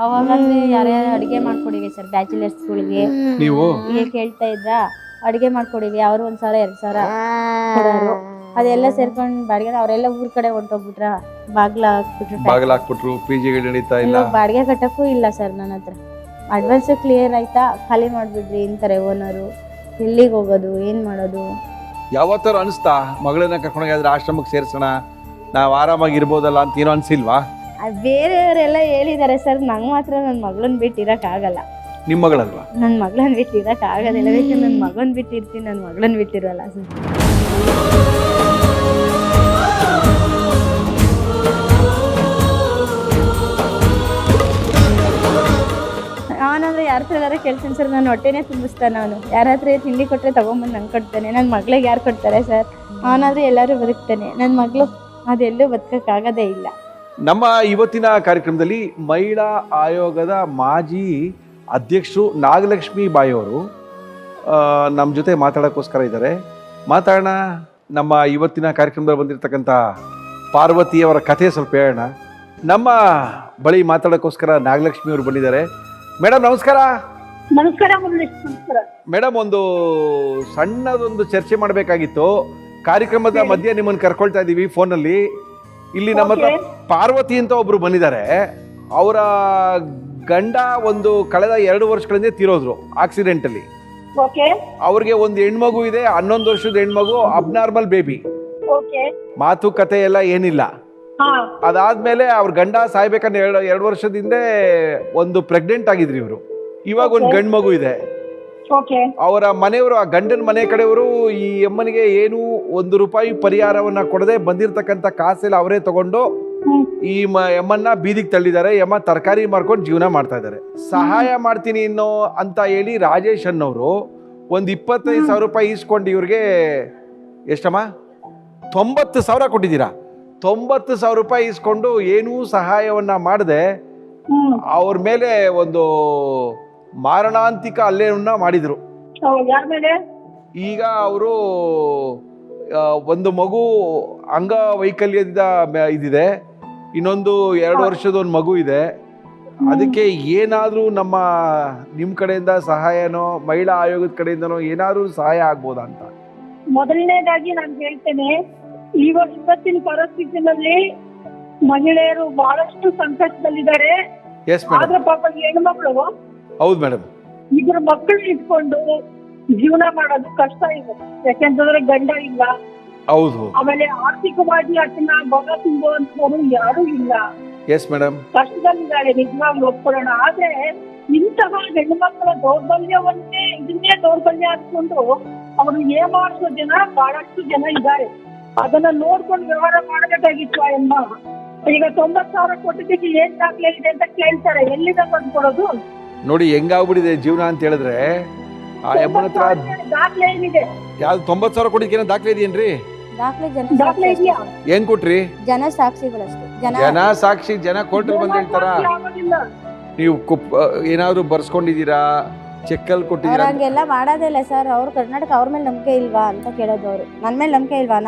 ಅವಾಗಂದ್ರೆ ಯಾರೇ ಅಡುಗೆ ಮಾಡ್ಕೊಡಿವಿ ಸರ್, ಬ್ಯಾಚುಲರ್ಸ್ಗಳಿಗೆ ನೀವು ಈಗ ಕೇಳ್ತಾ ಇದ್ರ ಅಡುಗೆ ಮಾಡ್ಕೊಡಿವಿ. ಅವರು 1,000 2,000 ಕೊಡೋರು. ಅದೆಲ್ಲ ಸೇರ್ಕೊಂಡು ಬಾಡಿಗೆ ಅವರೆಲ್ಲ ಊರ್ ಕಡೆ ಹೊಂಟೋಗ್ಬಿಟ್ರ, ಬಾಗಿಲು ಹಾಕ್ಬಿಟ್ರು, ಪಿಜಿಗಳು ನಡೀತಾ ಇಲ್ಲ, ಬಾಡಿಗೆ ಕಟ್ಟಕ್ಕೂ ಇಲ್ಲ ಸರ್ ನನ್ನ ಹತ್ರ. ಅಡ್ವಾನ್ಸ್ ಕ್ಲಿಯರ್ ಆಯ್ತಾ, ಖಾಲಿ ಮಾಡ್ಬಿಡ್ರಿ ಅಂತಾರೆ ಓನರು. ಎಲ್ಲಿಗೆ ಹೋಗೋದು, ಏನು ಮಾಡೋದು? ಯಾವತ್ತಾರು ಅನಿಸ್ತಾ ಮಗಳನ್ನ ಕರ್ಕೊಂಡೋಗಿದ್ರೆ ಆಶ್ರಮಕ್ಕೆ ಸೇರ್ಸೋಣ, ನಾವು ಆರಾಮಾಗಿ ಇರ್ಬೋದಲ್ಲ ಅಂತ ಏನೋ ಅನ್ಸಿಲ್ವಾ? ಬೇರೆಯವರೆಲ್ಲ ಹೇಳಿದ್ದಾರೆ ಸರ್, ನಂಗೆ ಮಾತ್ರ ನನ್ನ ಮಗಳನ್ನ ಬಿಟ್ಟು ಇರೋಕ್ಕಾಗಲ್ಲ. ನಿಮ್ಮ ಮಗಳಲ್ವಾ? ನನ್ನ ಮಗಳನ್ನ ಬಿಟ್ಟು ಇರೋಕ್ಕಾಗೋದಿಲ್ಲ. ಬೇಕಂದ್ರೆ ನನ್ನ ಮಗನ ಬಿಟ್ಟಿರ್ತೀನಿ, ನನ್ನ ಮಗಳನ್ನ ಬಿಟ್ಟಿರೋಲ್ಲ ಸರ್. ಅವನಂದ್ರೆ ಯಾರ ಹತ್ರ ಎಲ್ಲಾರ ಕೇಳ್ತೀನಿ ಸರ್, ನಾನು ಹೊಟ್ಟೆನೇ ತುಂಬಿಸ್ತಾನೆ ಅವನು. ಯಾರ ಹತ್ರ ತಿಂಡಿ ಕೊಟ್ಟರೆ ತೊಗೊಂಬಂದು ನಂಗೆ ಕೊಡ್ತಾನೆ. ನನ್ನ ಮಗಳಿಗೆ ಯಾರು ಕೊಡ್ತಾರೆ ಸರ್? ಅವನಾದ್ರೆ ಎಲ್ಲರೂ ಬದುಕ್ತಾನೆ, ನನ್ನ ಮಗಳು ಅದೆಲ್ಲೂ ಬದುಕೋಕ್ಕಾಗೋದೇ ಇಲ್ಲ. ನಮ್ಮ ಇವತ್ತಿನ ಕಾರ್ಯಕ್ರಮದಲ್ಲಿ ಮಹಿಳಾ ಆಯೋಗದ ಮಾಜಿ ಅಧ್ಯಕ್ಷರು ನಾಗಲಕ್ಷ್ಮಿ ಬಾಯಿ ಅವರು ನಮ್ಮ ಜೊತೆ ಮಾತಾಡೋಕ್ಕೋಸ್ಕರ ಇದ್ದಾರೆ. ಮಾತಾಡೋಣ. ನಮ್ಮ ಇವತ್ತಿನ ಕಾರ್ಯಕ್ರಮದಲ್ಲಿ ಬಂದಿರತಕ್ಕಂಥ ಪಾರ್ವತಿಯವರ ಕಥೆ ಸ್ವಲ್ಪ ಹೇಳೋಣ. ನಮ್ಮ ಬಳಿ ಮಾತಾಡೋಕ್ಕೋಸ್ಕರ ನಾಗಲಕ್ಷ್ಮಿ ಅವರು ಬಂದಿದ್ದಾರೆ. ಮೇಡಮ್ ನಮಸ್ಕಾರ. ನಮಸ್ಕಾರ ನಮಸ್ಕಾರ ಮೇಡಮ್, ಒಂದು ಸಣ್ಣದೊಂದು ಚರ್ಚೆ ಮಾಡಬೇಕಾಗಿತ್ತು. ಕಾರ್ಯಕ್ರಮದ ಮಧ್ಯೆ ನಿಮ್ಮನ್ನು ಕರ್ಕೊಳ್ತಾ ಇದ್ದೀವಿ ಫೋನಲ್ಲಿ. ಇಲ್ಲಿ ನಮ್ಮ ಹತ್ರ ಪಾರ್ವತಿ ಅಂತ ಒಬ್ರು ಬಂದಿದ್ದಾರೆ. ಅವರ ಗಂಡ ಒಂದು ಕಳೆದ 2 ವರ್ಷಗಳಿಂದ ತೀರೋದ್ರು ಆಕ್ಸಿಡೆಂಟಲ್ಲಿ. ಅವ್ರಿಗೆ ಒಂದು ಹೆಣ್ಮಗು ಇದೆ, 11 ವರ್ಷದ ಹೆಣ್ಮಗು, ಅಬ್ನಾರ್ಮಲ್ ಬೇಬಿ. ಮಾತುಕತೆ ಎಲ್ಲ ಏನಿಲ್ಲ. ಅದಾದ್ಮೇಲೆ ಅವ್ರ ಗಂಡ ಸಾಯ್ಬೇಕಂದ್ರೆ 2 ವರ್ಷದಿಂದ ಒಂದು ಪ್ರೆಗ್ನೆಂಟ್ ಆಗಿದ್ರಿ ಇವರು. ಇವಾಗ ಒಂದು ಗಂಡು ಮಗು ಇದೆ. ಅವರ ಮನೆಯವರು, ಆ ಗಂಡನ ಮನೆ ಕಡೆಯವರು ಈ ಅಮ್ಮನಿಗೆ ಏನು 1 ರೂಪಾಯಿ ಪರಿಹಾರವನ್ನ ಕೊಡದೆ ಬಂದಿರತಕ್ಕಂತ ಕಾಸೆಲ್ಲ ಅವರೇ ತಗೊಂಡು ಈ ಅಮ್ಮನ್ನ ಬೀದಿಗೆ ತಳ್ಳಿದ್ದಾರೆ. ಅಮ್ಮ ತರಕಾರಿ ಮಾರ್ಕೊಂಡು ಜೀವನ ಮಾಡ್ತಾ ಇದ್ದಾರೆ. ಸಹಾಯ ಮಾಡ್ತೀನಿ ಇನ್ನೋ ಅಂತ ಹೇಳಿ ರಾಜೇಶ್ ಅನ್ನೋರು ಒಂದು 25,000 ರೂಪಾಯಿ ಇಸ್ಕೊಂಡು ಇವ್ರಿಗೆ ಎಷ್ಟಮ್ಮ 90,000 ಕೊಟ್ಟಿದ್ದೀರಾ. 90,000 ರೂಪಾಯಿ ಇಸ್ಕೊಂಡು ಏನೂ ಸಹಾಯವನ್ನ ಮಾಡದೆ ಅವ್ರ ಮೇಲೆ ಒಂದು ಮಾರಣಾಂತಿಕ ಹಲ್ಲೆಯನ್ನ ಮಾಡಿದ್ರು. ಈಗ ಅವರು ಒಂದು ಮಗು ಅಂಗವೈಕಲ್ಯದಿಂದ ಇದಿದೆ, ಇನ್ನೊಂದು 2 ವರ್ಷದ ಒಂದು ಮಗು ಇದೆ. ಅದಕ್ಕೆ ಏನಾದ್ರೂ ನಿಮ್ಮ ಕಡೆಯಿಂದ ಸಹಾಯನೋ ಮಹಿಳಾ ಆಯೋಗದ ಕಡೆಯಿಂದನೋ ಏನಾದ್ರೂ ಸಹಾಯ ಆಗ್ಬೋದಾ ಅಂತ. ಮೊದಲನೇದಾಗಿ ನಾನು ಹೇಳ್ತೇನೆ, ಇವತ್ತಿನ ಪರಿಸ್ಥಿತಿನಲ್ಲಿ ಮಹಿಳೆಯರು ಬಹಳಷ್ಟು ಸಂಕಷ್ಟದಲ್ಲಿದ್ದಾರೆ. ಆದ್ರೆ ಪಾಪ ಹೆಣ್ಮಕ್ಳು, ಹೌದು ಮೇಡಮ್, ಇದ್ರ ಮಕ್ಕಳು ಇಟ್ಕೊಂಡು ಜೀವನ ಮಾಡೋದು ಕಷ್ಟ ಇದೆ. ಯಾಕೆಂತಂದ್ರೆ ಗಂಡ ಇಲ್ಲ, ಹೌದು, ಆಮೇಲೆ ಆರ್ಥಿಕವಾಗಿ ಅದನ್ನ ಬಗ ತುಂಬುವಂತವರು ಯಾರು ಇಲ್ಲ. ಎಸ್ ಮೇಡಮ್, ಕಷ್ಟದಲ್ಲಿದ್ದಾರೆ, ನಿಜವಾಗ್ಲೂ ಒಪ್ಕೊಳ್ಳೋಣ. ಆದ್ರೆ ಇಂತಹ ಹೆಣ್ಮಕ್ಳ ಇದನ್ನೇ ದೌರ್ಬಲ್ಯ ಅನ್ಕೊಂಡು ಅವರು ಏಮಾರಿಸೋ ಜನ ಬಹಳಷ್ಟು ಜನ ಇದ್ದಾರೆ. ಅದನ್ನ ನೋಡ್ಕೊಂಡು ವ್ಯವಹಾರ ಮಾಡಬೇಕಾಗಿತ್ತು ಅಮ್ಮ. ಈಗ 90,000 ಕೊಟ್ಟಿದ್ದಕ್ಕೆ ಏನ್ ದಾಖಲೆ ಇದೆ ಅಂತ ಕೇಳ್ತಾರೆ, ಎಲ್ಲಿಂದ ಬಂದು ಕೊಡೋದು? ನೋಡಿ ಹೆಂಗಾಗ್ಬಿಟ್ಟಿದೆ ಜೀವನ ಅಂತ ಹೇಳಿದ್ರೆ. ಆ ಅಮ್ಮನ ಹತ್ರ ದಾಖಲೆ ಏನಿದೆ? ಯಾವ್ದು 90,000 ಕೊಟ್ಟಿದ್ಕೇನೋ ದಾಖಲೆ ಇದೆಯೇನ್ರಿ? ದಾಖಲೆ ಇದೆಯಾ? ಏನ್ ಕೊಟ್ರಿ? ಜನ ಸಾಕ್ಷಿಗಳಷ್ಟೇ. ಜನ ಸಾಕ್ಷಿ, ಜನ ಕೋರ್ಟಲ್ಲಿ ಬಂದು ಹೇಳ್ತಾರ. ನೀವು ಏನಾದ್ರು ಬರ್ಸ್ಕೊಂಡಿದೀರಾ, ಚೆಕ್ಕಲ್ಲಿ ಕೊಟ್ಟಿದ್ದೀರಾ? ಹಂಗೆಲ್ಲ ಮಾಡೋದಿಲ್ಲ ಸರ್. ಅವ್ರು ಕರ್ನಾಟಕ, ಅವ್ರ ಮೇಲೆ ನಂಬಿಕೆ ಇಲ್ವಾ ಅಂತ ಕೇಳೋದು. ಅವರು ನನ್ನ ಮೇಲೆ ನಂಬಿಕೆ ಇಲ್ವಾ?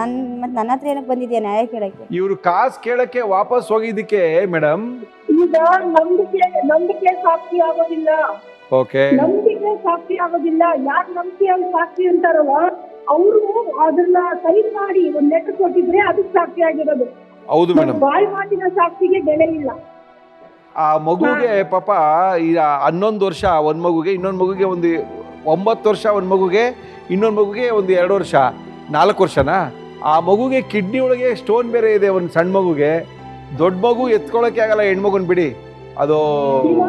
ಮತ್ತೆ ನನ್ನ ಹತ್ರ ಏನಕ್ಕೆ ಬಂದಿದ್ಯಾ ನ್ಯಾಯ ಕೇಳಕ್ಕೆ? ಇವ್ರು ಕಾಸು ಕೇಳಕ್ಕೆ ವಾಪಸ್ ಹೋಗಿದ್ದಕ್ಕೆ ಮೇಡಮ್ ಈಗ ನಂಬಿಕೆ ಸಾಕ್ಷಿ ಆಗೋದಿಲ್ಲ. ಓಕೆ, ನಂಬಿಕೆ ಸಾಕ್ಷಿ ಆಗೋದಿಲ್ಲ. ಯಾರು ನಂಬಿಕೆಯಲ್ಲಿ ಸಾಕ್ಷಿ ಅಂತಾರಲ್ಲ ಅವರು ಅದನ್ನ ಸೈನ್ ಮಾಡಿ ಒಂದ್ ಲೆಟರ್ ಕೊಟ್ಟಿದ್ರೆ ಅದಕ್ಕೆ ಸಾಕ್ಷಿ ಆಗಿರೋದು. ಹೌದು ಮೇಡಮ್, ಬಾಯಿ ಮಾತಿನ ಸಾಕ್ಷಿಗೆ ಬೆಲೆ ಇಲ್ಲ. ಆ ಮಗುಗೆ ಪಾಪ 11 ವರ್ಷ ಒಂದ್ ಮಗುಗೆ, ಇನ್ನೊಂದು ಮಗುಗೆ ಒಂದು 9 ವರ್ಷ, ಒಂದ್ ಮಗುಗೆ ಇನ್ನೊಂದು ಮಗುಗೆ ಒಂದು 2 ವರ್ಷ, 4 ವರ್ಷನಾ. ಆ ಮಗುಗೆ ಕಿಡ್ನಿ ಒಳಗೆ ಸ್ಟೋನ್ ಬೇರೆ ಇದೆ, ಒಂದು ಸಣ್ಣ ಮಗುಗೆ. ದೊಡ್ಡ ಮಗು ಎತ್ಕೊಳ್ಳೋಕೆ ಆಗಲ್ಲ, ಹೆಣ್ಮಗುನ್ ಬಿಡಿ. ಅದು ಈಗ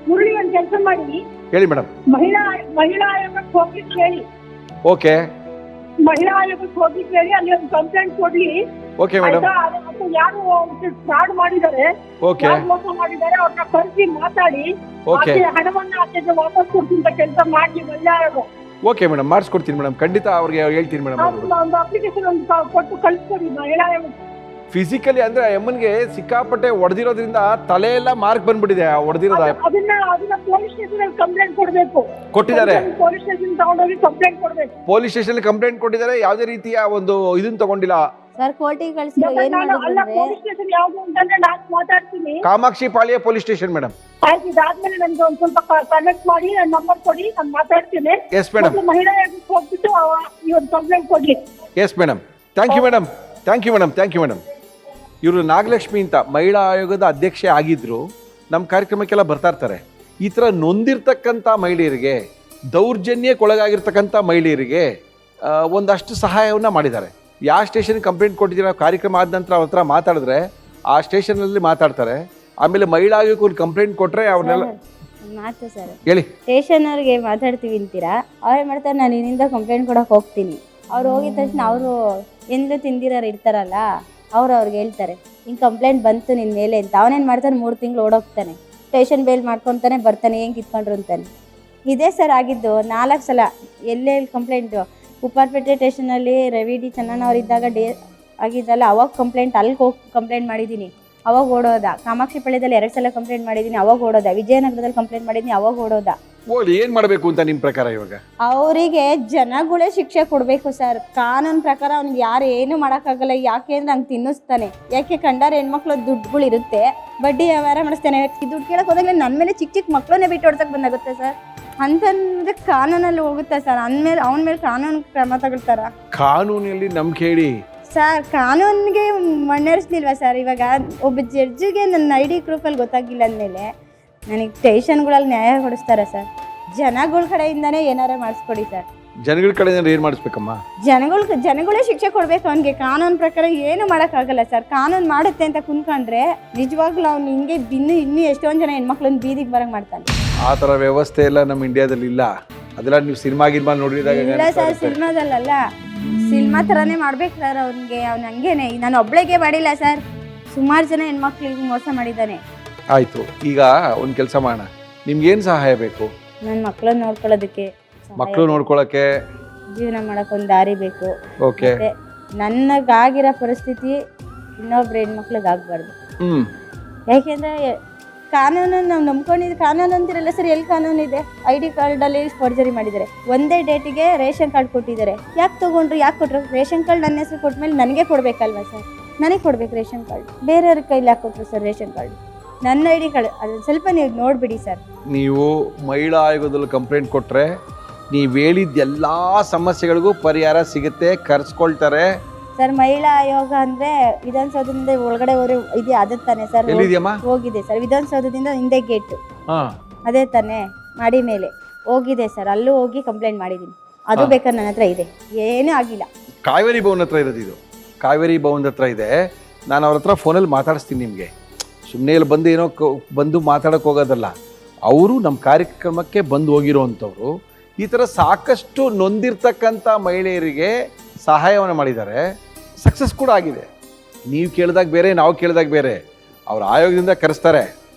ಮುರಳಿ ಒಂದು ಕೆಲಸ ಮಾಡಿ, ಹೇಳಿ ಮೇಡಮ್. ಮಹಿಳಾ ಆಯೋಗಕ್ಕೆ ಹೋಗ್ಲಿಕ್ಕೆ ಹೇಳಿ. ಓಕೆ ಮಹಿಳಾ ಆಯೋಗಕ್ಕೆ ಹೋಗ್ಲಿಕ್ಕೆ ಹೇಳಿ, ಅಲ್ಲಿ ಒಂದು ಕಂಪ್ಲೇಂಟ್ ಕೊಡ್ಲಿ. Okay madam. ಆಯ್ತಾ? ಅದು ಯಾರು ಫ್ರಾಡ್ ಮಾಡಿದ್ದಾರೆ, ಓಕೆ ಯಾರು ಮೋಸ ಮಾಡಿದ್ದಾರೆ ಅವ್ರನ್ನ ಕರೆಸಿ ಮಾತಾಡಿ ಓಕೆ ಹಣವನ್ನ ಆಕೆಗೆ ವಾಪಸ್ ಕೊಡ್ತಿಂತ ಕೆಲಸ ಮಾಡ್ಲಿ ಮಹಿಳಾ ಆಯೋಗ. ಓಕೆ ಮೇಡಮ್, ಮಾಡಿಸ್ಕೊಡ್ತೀನಿ ಮೇಡಮ್, ಖಂಡಿತ ಅವ್ರಿಗೆ ಹೇಳ್ತೀನಿ ಮೇಡಮ್. ಒಂದು ಅಪ್ಲಿಕೇಶನ್ ಒಂದು ಕೊಟ್ಟು ಕಳಿಸ್ಕೊಡಿ ಮಹಿಳಾ ಆಯೋಗ. ಫಿಸಿಕಲಿ ಅಂದ್ರೆ ಎಮ್ಮನ್ಗೆ ಸಿಕ್ಕಾಪಟ್ಟೆ ಹೊಡೆದಿರೋದ್ರಿಂದ ತಲೆ ಎಲ್ಲ ಮಾರ್ಕ್ ಬಂದ್ಬಿಟ್ಟಿದೆ ಹೊಡೆದಿರೋದ. ಅದನ್ನ ಪೊಲೀಸ್ ಸ್ಟೇಷನ್ ಅಲ್ಲಿ ಕಂಪ್ಲೇಂಟ್ ಕೊಡ್ಬೇಕು. ಕೊಟ್ಟಿದ್ದಾರೆ, ಪೊಲೀಸ್ ಸ್ಟೇಷನ್ ತಗೊಂಡೋಗಿ ಕಂಪ್ಲೇಂಟ್ ಕೊಡ್ಬೇಕು. ಪೊಲೀಸ್ ಸ್ಟೇಷನ್ ಕಂಪ್ಲೇಂಟ್ ಕೊಟ್ಟಿದ್ದಾರೆ, ಯಾವುದೇ ರೀತಿಯ ಒಂದು ಇದನ್ನ ತಗೊಂಡಿಲ್ಲ. ಸರ್ ಕೋರ್ಟಿಗೆ ಕಳಿಸಿರೋ ಏನ್ ಅಲ್ಲ, ಮಾಡಿದ್ರೆ ಪೊಲೀಸ್ ಸ್ಟೇಷನ್ ಯಾವ್ದು ಅಂತಂದ್ರೆ ನಾನು ಮಾತಾಡ್ತೀನಿ. ಕಾಮಾಕ್ಷಿ ಪಾಳ್ಯ ಪೊಲೀಸ್ ಸ್ಟೇಷನ್ ಮೇಡಮ್. ಆಯ್ತು, ಇದಾದ್ಮೇಲೆ ನನ್ಗೆ ಒಂದ್ ಸ್ವಲ್ಪ ಕನೆಕ್ಟ್ ಮಾಡಿ ನನ್ನ ನಂಬರ್ ಕೊಡಿ, ನಾನು ಮಾತಾಡ್ತೀನಿ. Yes madam. ಮಹಿಳಾ ಆಯೋಗಕ್ಕೆ ಹೋಗ್ಬಿಟ್ಟು ಈ ಒಂದು ಕಂಪ್ಲೇಂಟ್ ಕೊಡ್ಲಿ. Yes madam, thank you madam, thank you madam, thank you madam. ಇವರು ನಾಗಲಕ್ಷ್ಮಿ ಅಂತ ಮಹಿಳಾ ಆಯೋಗದ ಅಧ್ಯಕ್ಷೆ ಆಗಿದ್ರು, ನಮ್ಮ ಕಾರ್ಯಕ್ರಮಕ್ಕೆಲ್ಲ ಬರ್ತಾ ಇರ್ತಾರೆ. ಈ ಥರ ನೊಂದಿರ್ತಕ್ಕಂಥ ಮಹಿಳೆಯರಿಗೆ, ದೌರ್ಜನ್ಯಕ್ಕೊಳಗಾಗಿರ್ತಕ್ಕಂಥ ಮಹಿಳೆಯರಿಗೆ ಒಂದಷ್ಟು ಸಹಾಯವನ್ನು ಮಾಡಿದ್ದಾರೆ. ಯಾವ ಸ್ಟೇಷನ್ಗೆ ಕಂಪ್ಲೇಂಟ್ ಕೊಟ್ಟಿದ್ದೀರಾ, ಕಾರ್ಯಕ್ರಮ ಆದ ನಂತರ ಅವ್ರ ಹತ್ರ ಮಾತಾಡಿದ್ರೆ ಆ ಸ್ಟೇಷನಲ್ಲಿ ಮಾತಾಡ್ತಾರೆ. ಆಮೇಲೆ ಮಹಿಳಾ ಆಯೋಗಕ್ಕೆ ಒಂದು ಕಂಪ್ಲೇಂಟ್ ಕೊಟ್ಟರೆ ಅವ್ರನ್ನೆಲ್ಲ ಮಾತು ಸರ್ ಹೇಳಿ. ಸ್ಟೇಷನ್ ಅವ್ರಿಗೆ ಮಾತಾಡ್ತೀವಿ ಅಂತೀರಾ, ಅವ್ರೇ ಮಾಡ್ತಾರೆ ನಾನು ಇನ್ನಿಂದ ಕಂಪ್ಲೇಂಟ್ ಕೊಡಕ್ಕೆ ಹೋಗ್ತೀನಿ. ಅವ್ರು ಹೋಗಿದ ತಕ್ಷಣ ಅವರು ಎಂದು ತಿಂದಿರೋರು ಇರ್ತಾರಲ್ಲ, ಅವ್ರಿಗೆ ಹೇಳ್ತಾರೆ ಹಿಂಗೆ ಕಂಪ್ಲೇಂಟ್ ಬಂತು ನಿನ್ನ ಮೇಲೆ ಅಂತ. ಅವನೇನು ಮಾಡ್ತಾನೆ, 3 ತಿಂಗಳು ಓಡೋಗ್ತಾನೆ, ಸ್ಟೇಷನ್ ಬೇಲ್ ಮಾಡ್ಕೊತಾನೆ, ಬರ್ತಾನೆ, ಹೆಂಗೆ ಕಿತ್ಕೊಂಡ್ರು ಅಂತಾನೆ. ಇದೇ ಸರ್ ಆಗಿದ್ದು 4 ಸಲ. ಎಲ್ಲೆಲ್ಲಿ ಕಂಪ್ಲೇಂಟು, ಉಪ್ಪಾರಪೇಟೆ ಸ್ಟೇಷನಲ್ಲಿ ರವಿ ಡಿ ಚನ್ನಣ್ಣ ಅವರಿದ್ದಾಗ ಆಗಿದ್ದಲ್ಲ, ಅವಾಗ ಕಂಪ್ಲೇಂಟ್ ಅಲ್ಲಿಗೆ ಹೋಗಿ ಕಂಪ್ಲೇಂಟ್ ಮಾಡಿದ್ದೀನಿ, ಅವಾಗ ಓಡೋದ. ಕಾಮಾಕ್ಷಿ ಪಾಳ್ಯದಲ್ಲಿ 2 ಸಲ ಕಂಪ್ಲೇಂಟ್ ಮಾಡಿದ್ದೀನಿ, ಅವಾಗ ಓಡೋದ. ವಿಜಯನಗರದಲ್ಲಿ ಕಂಪ್ಲೇಂಟ್ ಮಾಡಿದ್ದೀನಿ, ಅವಾಗ ಓಡೋದ. ಏನು ಮಾಡಬೇಕು ಅಂತ ನಿಮ್ಮ ಪ್ರಕಾರ ಇವಾಗ? ಅವರಿಗೆ ಜನಗಳೇ ಶಿಕ್ಷೆ ಕೊಡಬೇಕು ಸರ್. ಕಾನೂನು ಪ್ರಕಾರ ಅವ್ನಿಗೆ ಯಾರು ಏನು ಮಾಡೋಕ್ಕಾಗಲ್ಲ. ಯಾಕೆ ಅಂದ್ರೆ ಹಂಗೆ ತಿನ್ನಿಸ್ತಾನೆ. ಯಾಕೆ ಕಂಡಾರೆ ಹೆಣ್ಮಕ್ಳು ದುಡ್ಡುಗಳು ಇರುತ್ತೆ, ಬಡ್ಡಿ ವ್ಯವಹಾರ ಮಾಡಿಸ್ತಾನೆ. ದುಡ್ಡು ಕೇಳಕ್ಕೆ ಹೋದಾಗಲೇ ನನ್ನ ಮೇಲೆ ಚಿಕ್ಕ ಮಕ್ಕಳನ್ನೇ ಬಿಟ್ಟು ಹೊಡ್ಸಕ್ಕೆ ಬಂದಾಗುತ್ತೆ ಸರ್. ಅಂತಂದ್ರೆ ಕಾನೂನಲ್ಲಿ ಹೋಗುತ್ತೆ ಸರ್. ಅವನ ಮೇಲೆ ಕಾನೂನು ಕ್ರಮ ತಗೊಳ್ತಾರ. ಕಾನೂನಲ್ಲಿ ನಂಬಿಕೆ ಹೇಳಿ ಸರ್. ಕಾನೂನಿಗೆ ಮಣ್ಣೇರಿಸ್ಲಿಲ್ವಾ ಸರ್? ಇವಾಗ ಒಬ್ಬ ಜಡ್ಜಿಗೆ ನನ್ನ ID ಪ್ರೂಫಲ್ಲಿ ಗೊತ್ತಾಗಿಲ್ಲ ಅಂದಮೇಲೆ ನನಗೆ ಸ್ಟೇಷನ್ಗಳಲ್ಲಿ ನ್ಯಾಯ ಕೊಡಿಸ್ತಾರೆ ಸರ್. ಜನಗಳ ಕಡೆಯಿಂದನೇ ಏನಾರ ಮಾಡಿಸ್ಕೊಡಿ ಸರ್. ಜನಗಳ ಕಡೆಯಿಂದ ಏನು ಮಾಡಿಸ್ಬೇಕಮ್ಮ? ಜನಗಳೇ ಶಿಕ್ಷೆ ಕೊಡಬೇಕು ಅವನಿಗೆ. ಕಾನೂನು ಪ್ರಕಾರ ಏನು ಮಾಡೋಕ್ಕಾಗಲ್ಲ ಸರ್. ಕಾನೂನು ಮಾಡುತ್ತೆ ಅಂತ ಕುಂತ್ಕೊಂಡ್ರೆ ನಿಜವಾಗ್ಲೂ ಅವ್ನು ಹಿಂಗೆ ಇನ್ನೂ ಎಷ್ಟೊಂದು ಜನ ಹೆಣ್ಮಕ್ಳನ್ನ ಬೀದಿಗೆ ಬರಂಗೆ ಮಾಡ್ತಾನೆ. ಆ ಥರ ವ್ಯವಸ್ಥೆ ಎಲ್ಲ ನಮ್ಮ ಇಂಡಿಯಾದಲ್ಲಿ ಇಲ್ಲ. ಅದೆಲ್ಲ ನೀವು ಸಿನಿಮಾ ನೋಡಿದಾಗ ಇಲ್ಲ ಸರ್, ಸಿನಿಮಾದಲ್ಲ, ಸಿನಿಮಾ ಥರನೇ ಮಾಡ್ಬೇಕು ಸರ್ ಅವ್ನಿಗೆ. ಅವ್ನು ಹಂಗೇನೆ. ನಾನು ಒಬ್ಳಿಗೆ ಮಾಡಿಲ್ಲ ಸರ್, ಸುಮಾರು ಜನ ಹೆಣ್ಮಕ್ಳಿಗೆ ಮೋಸ ಮಾಡಿದ್ದಾನೆ. ಆಯಿತು, ಈಗ ಒಂದು ಕೆಲಸ ಮಾಡೋಣ. ನಿಮ್ಗೇನು ಸಹಾಯ ಬೇಕು? ನನ್ನ ಮಕ್ಕಳನ್ನ ನೋಡ್ಕೊಳ್ಳೋದಕ್ಕೆ, ಮಕ್ಕಳು ನೋಡ್ಕೊಳ್ಳೋಕ್ಕೆ, ಜೀವನ ಮಾಡೋಕೆ ಒಂದು ದಾರಿ ಬೇಕು. ಓಕೆ. ನನಗಾಗಿರೋ ಪರಿಸ್ಥಿತಿ ಇನ್ನೊಬ್ರು ಹೆಣ್ಮಕ್ಳಿಗೆ ಆಗಬಾರ್ದು. ಯಾಕೆಂದರೆ ಕಾನೂನನ್ನು ನಾವು ನಂಬ್ಕೊಂಡಿದ್ದು. ಕಾನೂನು ಅಂತಿರಲ್ಲ ಸರ್, ಎಲ್ಲಿ ಕಾನೂನು ಇದೆ? ID ಕಾರ್ಡಲ್ಲಿ ಫೋರ್ಜರಿ ಮಾಡಿದ್ದಾರೆ. ಒಂದೇ ಡೇಟಿಗೆ ರೇಷನ್ ಕಾರ್ಡ್ ಕೊಟ್ಟಿದ್ದಾರೆ. ಯಾಕೆ ತೊಗೊಂಡ್ರು, ಯಾಕೆ ಕೊಟ್ಟರು? ರೇಷನ್ ಕಾರ್ಡ್ ನನ್ನ ಹೆಸರು ಕೊಟ್ಮೇಲೆ ನನಗೆ ಕೊಡಬೇಕಲ್ವ ಸರ್? ನನಗೆ ಕೊಡ್ಬೇಕು ರೇಷನ್ ಕಾರ್ಡ್. ಬೇರೆಯವ್ರ ಕೈಲಿ ಯಾಕೆ ಕೊಟ್ಟರು ಸರ್ ರೇಷನ್ ಕಾರ್ಡ್? ನನ್ನ ID ಕಾರ್ಡ್ ಅದು ಸ್ವಲ್ಪ ನೀವು ನೋಡಿಬಿಡಿ ಸರ್. ನೀವು ಮಹಿಳಾ ಆಯೋಗದಲ್ಲಿ ಕಂಪ್ಲೇಂಟ್ ಕೊಟ್ಟರೆ ನೀವು ಹೇಳಿದ ಎಲ್ಲ ಸಮಸ್ಯೆಗಳಿಗೂ ಪರಿಹಾರ ಸಿಗುತ್ತೆ, ಕರ್ಸ್ಕೊಳ್ತಾರೆ ಸರ್. ಮಹಿಳಾ ಆಯೋಗ ಅಂದರೆ ವಿಧಾನಸೌಧದಿಂದ ಒಳಗಡೆ ಇದೆ, ಅದೇ ತಾನೇ ಸರ್? ಹೋಗಿದೆ ಸರ್. ವಿಧಾನಸೌಧದಿಂದ ಹಿಂದೆ ಗೇಟು ಅದೇ ತಾನೇ, ಮಾಡಿ ಮೇಲೆ ಹೋಗಿದೆ ಸರ್. ಅಲ್ಲೂ ಹೋಗಿ ಕಂಪ್ಲೇಂಟ್ ಮಾಡಿದ್ದೀನಿ. ಅದು ಬೇಕಾದ್ರೆ ನನ್ನ ಹತ್ರ ಇದೆ, ಏನೂ ಆಗಿಲ್ಲ. ಕಾವೇರಿ ಭವನ್ ಹತ್ರ ಇರೋದು ಇದು. ಕಾವೇರಿ ಭವನ್ ಹತ್ರ ಇದೆ. ನಾನು ಅವ್ರ ಹತ್ರ ಫೋನಲ್ಲಿ ಮಾತಾಡಿಸ್ತೀನಿ. ನಿಮಗೆ ಸುಮ್ಮನೆ ಇಲ್ಲಿ ಬಂದು ಏನೋ ಬಂದು ಮಾತಾಡೋಕ್ಕೆ ಹೋಗೋದಲ್ಲ. ಅವರು ನಮ್ಮ ಕಾರ್ಯಕ್ರಮಕ್ಕೆ ಬಂದು ಹೋಗಿರೋವಂಥವ್ರು. ಈ ಥರ ಸಾಕಷ್ಟು ನೊಂದಿರ್ತಕ್ಕಂಥ ಮಹಿಳೆಯರಿಗೆ ಸಹಾಯವನ್ನು ಮಾಡಿದ್ದಾರೆ. ಸಕ್ಸಸ್ ಕೂಡ ಆಗಿದೆ. ನೀವು ಕೇಳಿದಾಗ ಬೇರೆ, ನಾವು ಕೇಳಿದಾಗ ಬೇರೆ. ಅವ್ರ ಆಯೋಗದಿಂದ ಕರೆಸ್ತಾರೆ,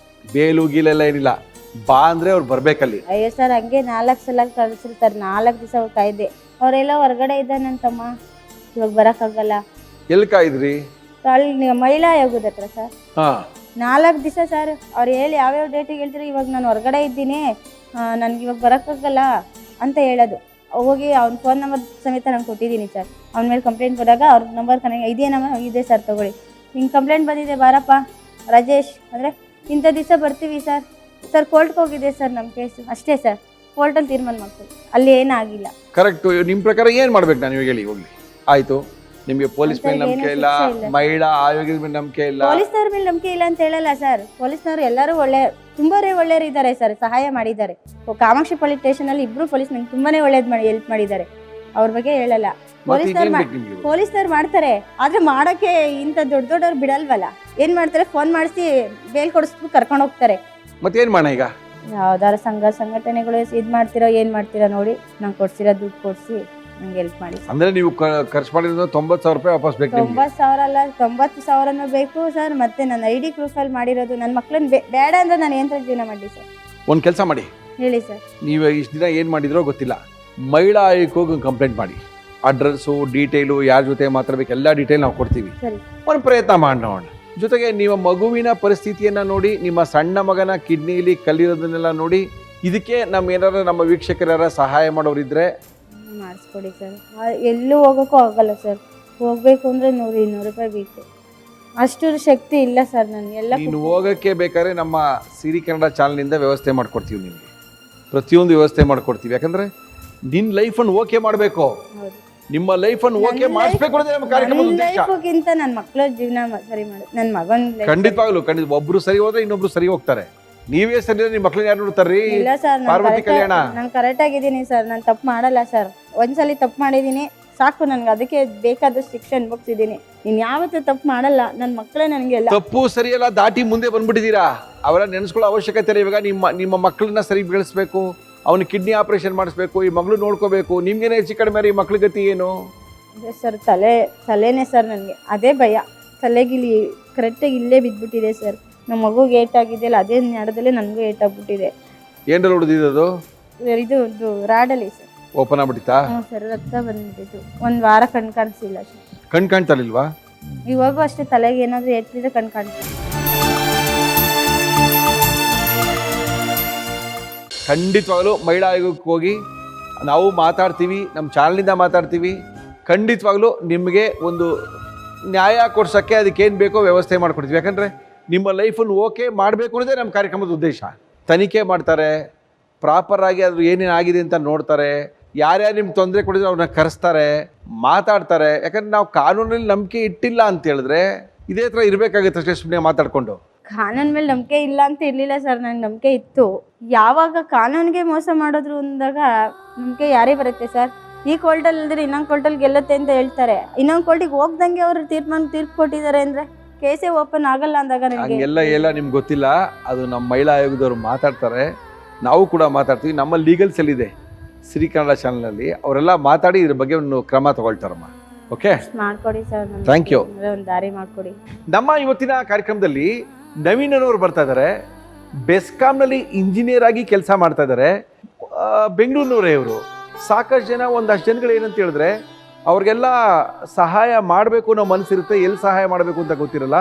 ಬೇಲು ಗೀಲೆಲ್ಲ ಏನಿಲ್ಲ. ಬಾ ಅಂದರೆ ಅವ್ರು ಬರಬೇಕಲ್ಲಿ. ಅಯ್ಯೋ ಸರ್, ಹಂಗೆ 4 ಸಲ ಕಳಿಸಿರ್ತಾರೆ. 4 ದಿವಸ ಕಾಯ್ದೆ. ಅವರೆಲ್ಲ ಹೊರಗಡೆ ಇದ್ದಾನಂತಮ್ಮ, ಇವಾಗ ಬರೋಕ್ಕಾಗಲ್ಲ. ಎಲ್ಲಿ ಕಾಯಿದ್ರಿ? ಮಹಿಳಾ ಆಯೋಗದ ಹತ್ರ ಸರ್. 4 ದಿವಸ ಸರ್. ಅವ್ರು ಹೇಳಿ ಯಾವ್ಯಾವ ಡೇಟಿಗೆ ಹೇಳ್ತಾರೆ. ಇವಾಗ ನಾನು ಹೊರಗಡೆ ಇದ್ದೀನಿ, ನನಗೆ ಇವಾಗ ಬರೋಕ್ಕಾಗಲ್ಲ ಅಂತ ಹೇಳೋದು. ಹೋಗಿ ಅವ್ನ ಫೋನ್ ನಂಬರ್ ಸಮೇತ ನಂಗೆ ಕೊಟ್ಟಿದ್ದೀನಿ ಸರ್. ಅವ್ನ ಮೇಲೆ ಕಂಪ್ಲೇಂಟ್ ಬಂದಾಗ ಅವ್ರ ನಂಬರ್ ಇದೇ ನಂಬರ್ ಇದೆ ಸರ್, ತೊಗೊಳ್ಳಿ. ಹಿಂಗೆ ಕಂಪ್ಲೇಂಟ್ ಬಂದಿದೆ, ಬಾರಪ್ಪ ರಾಜೇಶ್ ಅಂದರೆ ಇಂಥ ದಿವಸ ಬರ್ತೀವಿ ಸರ್. ಸರ್ ಕೋರ್ಟ್ಗೆ ಹೋಗಿದೆ ಸರ್ ನಮ್ಮ ಕೇಸು, ಅಷ್ಟೇ ಸರ್. ಕೋರ್ಟಲ್ಲಿ ತೀರ್ಮಾನ ಮಾಡ್ತೀವಿ, ಅಲ್ಲಿ ಏನಾಗಿಲ್ಲ. ಕರೆಕ್ಟು. ನಿಮ್ಮ ಪ್ರಕಾರ ಏನು ಮಾಡ್ಬೇಕು ನಾನು ಇವಾಗ ಹೇಳಿ? ಹೋಗ್ಲಿ, ಆಯಿತು. ನಿಮಗೆ ಪೊಲೀಸ್ ಮೇಲೆ ನಂಬಿಕೆ ಇಲ್ಲ, ಮಹಿಳಾ ಆಯೋಗದ ಮೇಲೆ ನಂಬಿಕೆ ಇಲ್ಲ. ಪೊಲೀಸ್ನವ್ರ ಮೇಲೆ ನಂಬಿಕೆ ಇಲ್ಲ ಅಂತ ಹೇಳಲ್ಲ ಸರ್. ಪೊಲೀಸ್ನವರು ಎಲ್ಲರೂ ತುಂಬಾನೇ ಒಳ್ಳೆಯವರು ಇದ್ದಾರೆ ಸರ್, ಸಹಾಯ ಮಾಡಿದ್ದಾರೆ. ಕಾಮಾಕ್ಷಿ ಪೊಲೀಸ್ ಸ್ಟೇಷನಲ್ಲಿ 2 ಪೊಲೀಸ್ ನಂಗೆ ತುಂಬಾನೇ ಒಳ್ಳೇದು ಹೆಲ್ಪ್ ಮಾಡಿದ್ದಾರೆ. ಅವ್ರ ಬಗ್ಗೆ ಹೇಳಲ್ಲ. ಮತ್ತೆ ಇನ್ನೇನ್ ಬೇಕು ನಿಮ್ಗೆ? ಪೊಲೀಸ್ನವ್ರು ಮಾಡ್ತಾರೆ, ಆದ್ರೆ ಮಾಡಕ್ಕೆ ಇಂಥ ದೊಡ್ಡವ್ರು ಬಿಡಲ್ವಲ್ಲ. ಏನ್ ಮಾಡ್ತಾರೆ, ಫೋನ್ ಮಾಡಿಸಿ ಬೇಲ್ ಕೊಡಿಸ್ಬಿಟ್ಟು ಕರ್ಕೊಂಡು ಹೋಗ್ತಾರೆ. ಮತ್ತೇನ್ ಮಾಡೋಣ ಈಗ? ಯಾವ್ದಾರ ಸಂಘಟನೆಗಳು ಇದ್ ಮಾಡ್ತಿರೋ ಏನ್ ಮಾಡ್ತೀರಾ ನೋಡಿ, ನಂಗೆ ಕೊಡ್ಸಿರೋ ದುಡ್ಡು ಕೊಡ್ಸಿ ನಂಗೆ ಹೆಲ್ಪ್ ಮಾಡಿ. ಅಂದ್ರೆ ನೀವು ಖರ್ಚು ಮಾಡಿರೋದು 90,000 ರೂಪಾಯಿ ವಾಪಸ್ ಬೇಕು ನಿಮ್ಗೆ? 90,000 ಅಲ್ಲ, 90,000 ಬೇಕು ಸರ್. ಮತ್ತೆ ನನ್ನ ID ಪ್ರೂಫಲ್ಲಿ ಮಾಡಿರೋದು. ನನ್ನ ಮಕ್ಳನ್ನ ಬೇಡ ಅಂದ್ರೆ ನಾನು ಏನ್ ಜೀವನ ಮಾಡಲಿ ಸರ್? ಒಂದ್ ಕೆಲಸ ಮಾಡಿ, ಹೇಳಿ ಸರ್. ನೀವು ಇಷ್ಟು ದಿನ ಏನು ಮಾಡಿದ್ರೋ ಗೊತ್ತಿಲ್ಲ, ಮಹಿಳಾ ಆಯೋಗಕ್ಕೆ ಹೋಗಿ ಕಂಪ್ಲೇಂಟ್ ಮಾಡಿ. ಅಡ್ರೆಸ್ಸು, ಡೀಟೇಲು, ಯಾರ ಜೊತೆ ಮಾತಾಡ್ಬೇಕು ಎಲ್ಲ ಡೀಟೇಲ್ ನಾವು ಕೊಡ್ತೀವಿ. ಸರಿ. ಒಂದು ಪ್ರಯತ್ನ ಮಾಡೋಣ. ಜೊತೆಗೆ ನಿಮ್ಮ ಮಗುವಿನ ಪರಿಸ್ಥಿತಿಯನ್ನು ನೋಡಿ, ನಿಮ್ಮ ಸಣ್ಣ ಮಗನ ಕಿಡ್ನಿಲಿ ಕಲ್ಲಿರೋದನ್ನೆಲ್ಲ ನೋಡಿ, ಇದಕ್ಕೆ ನಮ್ಮ ವೀಕ್ಷಕರ ಯಾರ ಸಹಾಯ ಮಾಡೋರಿದ್ರೆ ಮಾಡಿಸ್ಕೊಡಿ ಸರ್. ಎಲ್ಲೂ ಹೋಗೋಕ್ಕೂ ಆಗಲ್ಲ ಸರ್. ಹೋಗ್ಬೇಕು ಅಂದ್ರೆ 100-200 ರೂಪಾಯಿ ಬೇಕು. ಅಷ್ಟು ಶಕ್ತಿ ಇಲ್ಲ ಸರ್ ನನಗೆ. ಎಲ್ಲ ನೀನು ಹೋಗೋಕ್ಕೆ ಬೇಕಾದ್ರೆ ನಮ್ಮ ಸಿರಿ ಕನ್ನಡ ಚಾನಲ್ನಿಂದ ವ್ಯವಸ್ಥೆ ಮಾಡ್ಕೊಡ್ತೀವಿ. ನಿಮಗೆ ಪ್ರತಿಯೊಂದು ವ್ಯವಸ್ಥೆ ಮಾಡ್ಕೊಡ್ತೀವಿ. ಯಾಕಂದ್ರೆ ನಿನ್ನ ಲೈಫನ್ನು ಓಕೆ ಮಾಡಬೇಕು, ನಿಮ್ಮ ಲೈಫನ್ನು ಓಕೆ ಮಾಡಿಸ್ಬೇಕು ಅನ್ನೋದೇ ನಮ್ಮ ಕಾರ್ಯಕ್ರಮದ ಉದ್ದೇಶ. ಲೈಫ್ಗಿಂತ ನನ್ನ ಮಕ್ಕಳ ಜೀವನ ಸರಿ ಮಾಡಿ, ನನ್ನ ಮಗನ ಖಂಡಿತವಾಗ್ಲು ಒಬ್ರು ಸರಿ ಹೋದ್ರೆ ಇನ್ನೊಬ್ರು ಸರಿ ಹೋಗ್ತಾರೆ. ನೀವೇ ಸರಿ ನಿಮ್ಮ ಮಕ್ಳನ್ನ ಯಾರು ನೋಡ್ತಾರ್ರಿ? ಇಲ್ಲ ಸರ್, ಪಾರ್ವತಿ ಕಲ್ಯಾಣ. ನಾನು ಕರೆಕ್ಟ್ ಆಗಿದ್ದೀನಿ ಸರ್. ನಾನು ತಪ್ಪು ಮಾಡಲ್ಲ ಸರ್. ಒಂದ್ಸಲಿ ತಪ್ಪು ಮಾಡಿದ್ದೀನಿ ಸಾಕು, ನನ್ಗೆ ಅದಕ್ಕೆ ಬೇಕಾದಷ್ಟು ಶಿಕ್ಷೆ ಅನುಭವಿಸಿದ್ದೀನಿ. ನೀನು ಯಾವತ್ತೂ ತಪ್ಪು ಮಾಡಲ್ಲ. ನನ್ನ ಮಕ್ಕಳೇ ನನಗೆಲ್ಲ ತಪ್ಪು ಸರಿಯೆಲ್ಲ ದಾಟಿ ಮುಂದೆ ಬಂದ್ಬಿಟ್ಟಿದ್ದೀರಾ. ಅವರ ನೆನೆಸ್ಕೊಳ್ಳೋ ಅವಶ್ಯಕತೆ ಇಲ್ಲ. ಇವಾಗ ನಿಮ್ಮ ಮಕ್ಕಳನ್ನ ಸರಿ ಬೆಳೆಸ್ಬೇಕು, ಅವನ ಕಿಡ್ನಿ ಆಪರೇಷನ್ ಮಾಡಿಸ್ಬೇಕು, ಈ ಮಗಳು ನೋಡ್ಕೋಬೇಕು. ನಿಮ್ಗೇನೆ ಹೆಚ್ಚು ಕಡಿಮೆ ಈ ಮಕ್ಳ ಗತಿ ಏನು? ಅದೇ ಸರ್, ತಲೆನೇ ಸರ್ ನನಗೆ. ಅದೇ ಭಯ. ತಲೆಗಿಲಿ ಕರೆಕ್ಟಾಗಿ ಇಲ್ಲೇ ಬಿದ್ದುಬಿಟ್ಟಿದೆ ಸರ್. ನಮ್ಮ ಮಗುಗೆ ಏಟಾಗಿದೆಯಲ್ಲ, ಅದೇ ನಡೆದಲ್ಲೇ ನನಗೂ ಏಟಾಗ್ಬಿಟ್ಟಿದೆ. ಏನ್ರಲ್ಲಿ ಹೊಡೆದಿದ್ದು? ಇದು ರಾಡಲ್ಲಿ ಸರ್. ಓಪನ್ ಆಗ್ಬಿಟ್ಟಿತ್ತಾ? ಹ್ಞೂ ಸರ್, ರಕ್ತ ಬಂದ್ಬಿಟ್ಟಿತ್ತು. 1 ವಾರ ಕಣ್ ಕಾಣಿಸಿಲ್ಲ ಸರ್. ಕಣ್ ಕಾಣ್ತಾರಿಲ್ವಾ? ಇವಾಗೂ ಅಷ್ಟೇ, ತಲೆಗೆ ಏನಾದರೂ ಏಟಿದ್ರೆ ಕಣ್ ಕಾಣಿಸ್ತಿಲ್ಲ. ಖಂಡಿತವಾಗಲೂ ಮಹಿಳಾ ಆಯೋಗಕ್ಕೆ ಹೋಗಿ ನಾವು ಮಾತಾಡ್ತೀವಿ, ನಮ್ಮ ಚಾನಲ್ನಿಂದ ಮಾತಾಡ್ತೀವಿ. ಖಂಡಿತವಾಗ್ಲೂ ನಿಮಗೆ ಒಂದು ನ್ಯಾಯ ಕೊಡ್ಸೋಕ್ಕೆ ಅದಕ್ಕೇನು ಬೇಕೋ ವ್ಯವಸ್ಥೆ ಮಾಡಿಕೊಡ್ತೀವಿ. ಯಾಕಂದರೆ ನಿಮ್ಮ ಲೈಫನ್ನು ಓಕೆ ಮಾಡಬೇಕು ಅನ್ನೋದೇ ನಮ್ಮ ಕಾರ್ಯಕ್ರಮದ ಉದ್ದೇಶ. ತನಿಖೆ ಮಾಡ್ತಾರೆ, ಪ್ರಾಪರಾಗಿ ಅದು ಏನೇನು ಆಗಿದೆ ಅಂತ ನೋಡ್ತಾರೆ. ಯಾರ್ಯಾರು ನಿಮ್ಗೆ ತೊಂದರೆ ಕೊಡಿದ್ರೆ ಅವ್ರನ್ನ ಕರೆಸ್ತಾರೆ, ಮಾತಾಡ್ತಾರೆ. ಯಾಕಂದರೆ ನಾವು ಕಾನೂನಲ್ಲಿ ನಂಬಿಕೆ ಇಟ್ಟಿಲ್ಲ ಅಂತ ಹೇಳಿದ್ರೆ ಇದೇ ಥರ ಇರಬೇಕಾಗುತ್ತೆ ಅಷ್ಟೇ, ಸುಮ್ಮನೆ ಮಾತಾಡಿಕೊಂಡು. ಕಾನೂನು ಮೇಲೆ ನಂಬಿಕೆ ಇಲ್ಲ ಅಂತ ಇರಲಿಲ್ಲ ಸರ್, ನನಗೆ ನಂಬಿಕೆ ಇತ್ತು. ಯಾವಾಗ ಕಾನೂನಿಗೆ ಮೋಸ ಮಾಡೋದ್ರು ಅಂದಾಗ ನಂಬಿಕೆ ಯಾರೇ ಬರುತ್ತೆ ಸರ್. ಈ ಕೋರ್ಟಲ್ಲಿ ಇಲ್ದ್ರೆ ಇನ್ನೊಂದು ಕೋರ್ಟಲ್ಲಿ ಗೆಲ್ಲುತ್ತೆ ಅಂತ ಹೇಳ್ತಾರೆ. ಇನ್ನೊಂದು ಕೋರ್ಟಿಗೆ ಹೋಗ್ದಂಗೆ ಅವರು ತೀರ್ಪು ಕೊಟ್ಟಿದ್ದಾರೆ ಅಂದರೆ ಕೇಸೇ ಓಪನ್ ಆಗಲ್ಲ ಅಂದಾಗ ನನಗೆ ಎಲ್ಲ ನಿಮ್ಗೆ ಗೊತ್ತಿಲ್ಲ. ಅದು ನಮ್ಮ ಮಹಿಳಾ ಆಯೋಗದವ್ರು ಮಾತಾಡ್ತಾರೆ, ನಾವು ಕೂಡ ಮಾತಾಡ್ತೀವಿ. ನಮ್ಮ ಲೀಗಲ್ ಸೆಲ್ ಇದೆ ಸಿರಿ ಕನ್ನಡ ಚಾನಲಲ್ಲಿ, ಅವರೆಲ್ಲ ಮಾತಾಡಿ ಇದ್ರ ಬಗ್ಗೆ ಒಂದು ಕ್ರಮ ತಗೊಳ್ತಾರಮ್ಮ. ಓಕೆ, ಮಾಡ್ಕೊಡಿ ಸರ್. Thank you. ಒಂದು ದಾರಿ ಮಾಡ್ಕೊಡಿ. ನಮ್ಮ ಇವತ್ತಿನ ಕಾರ್ಯಕ್ರಮದಲ್ಲಿ ನವೀನ್ ಅನ್ನೋರು ಬರ್ತಾ ಇದ್ದಾರೆ. ಬೆಸ್ಕಾಂನಲ್ಲಿ ಇಂಜಿನಿಯರ್ ಆಗಿ ಕೆಲಸ ಮಾಡ್ತಾ ಇದ್ದಾರೆ. ಬೆಂಗಳೂರಿನವರೇ ಇವರು. ಸಾಕಷ್ಟು ಜನ, ಒಂದಷ್ಟು ಜನಗಳು ಏನಂತ ಹೇಳಿದ್ರೆ ಅವ್ರಿಗೆಲ್ಲ ಸಹಾಯ ಮಾಡಬೇಕು ಅನ್ನೋ ಮನಸ್ಸಿರುತ್ತೆ, ಎಲ್ಲಿ ಸಹಾಯ ಮಾಡಬೇಕು ಅಂತ ಗೊತ್ತಿರಲ್ಲ.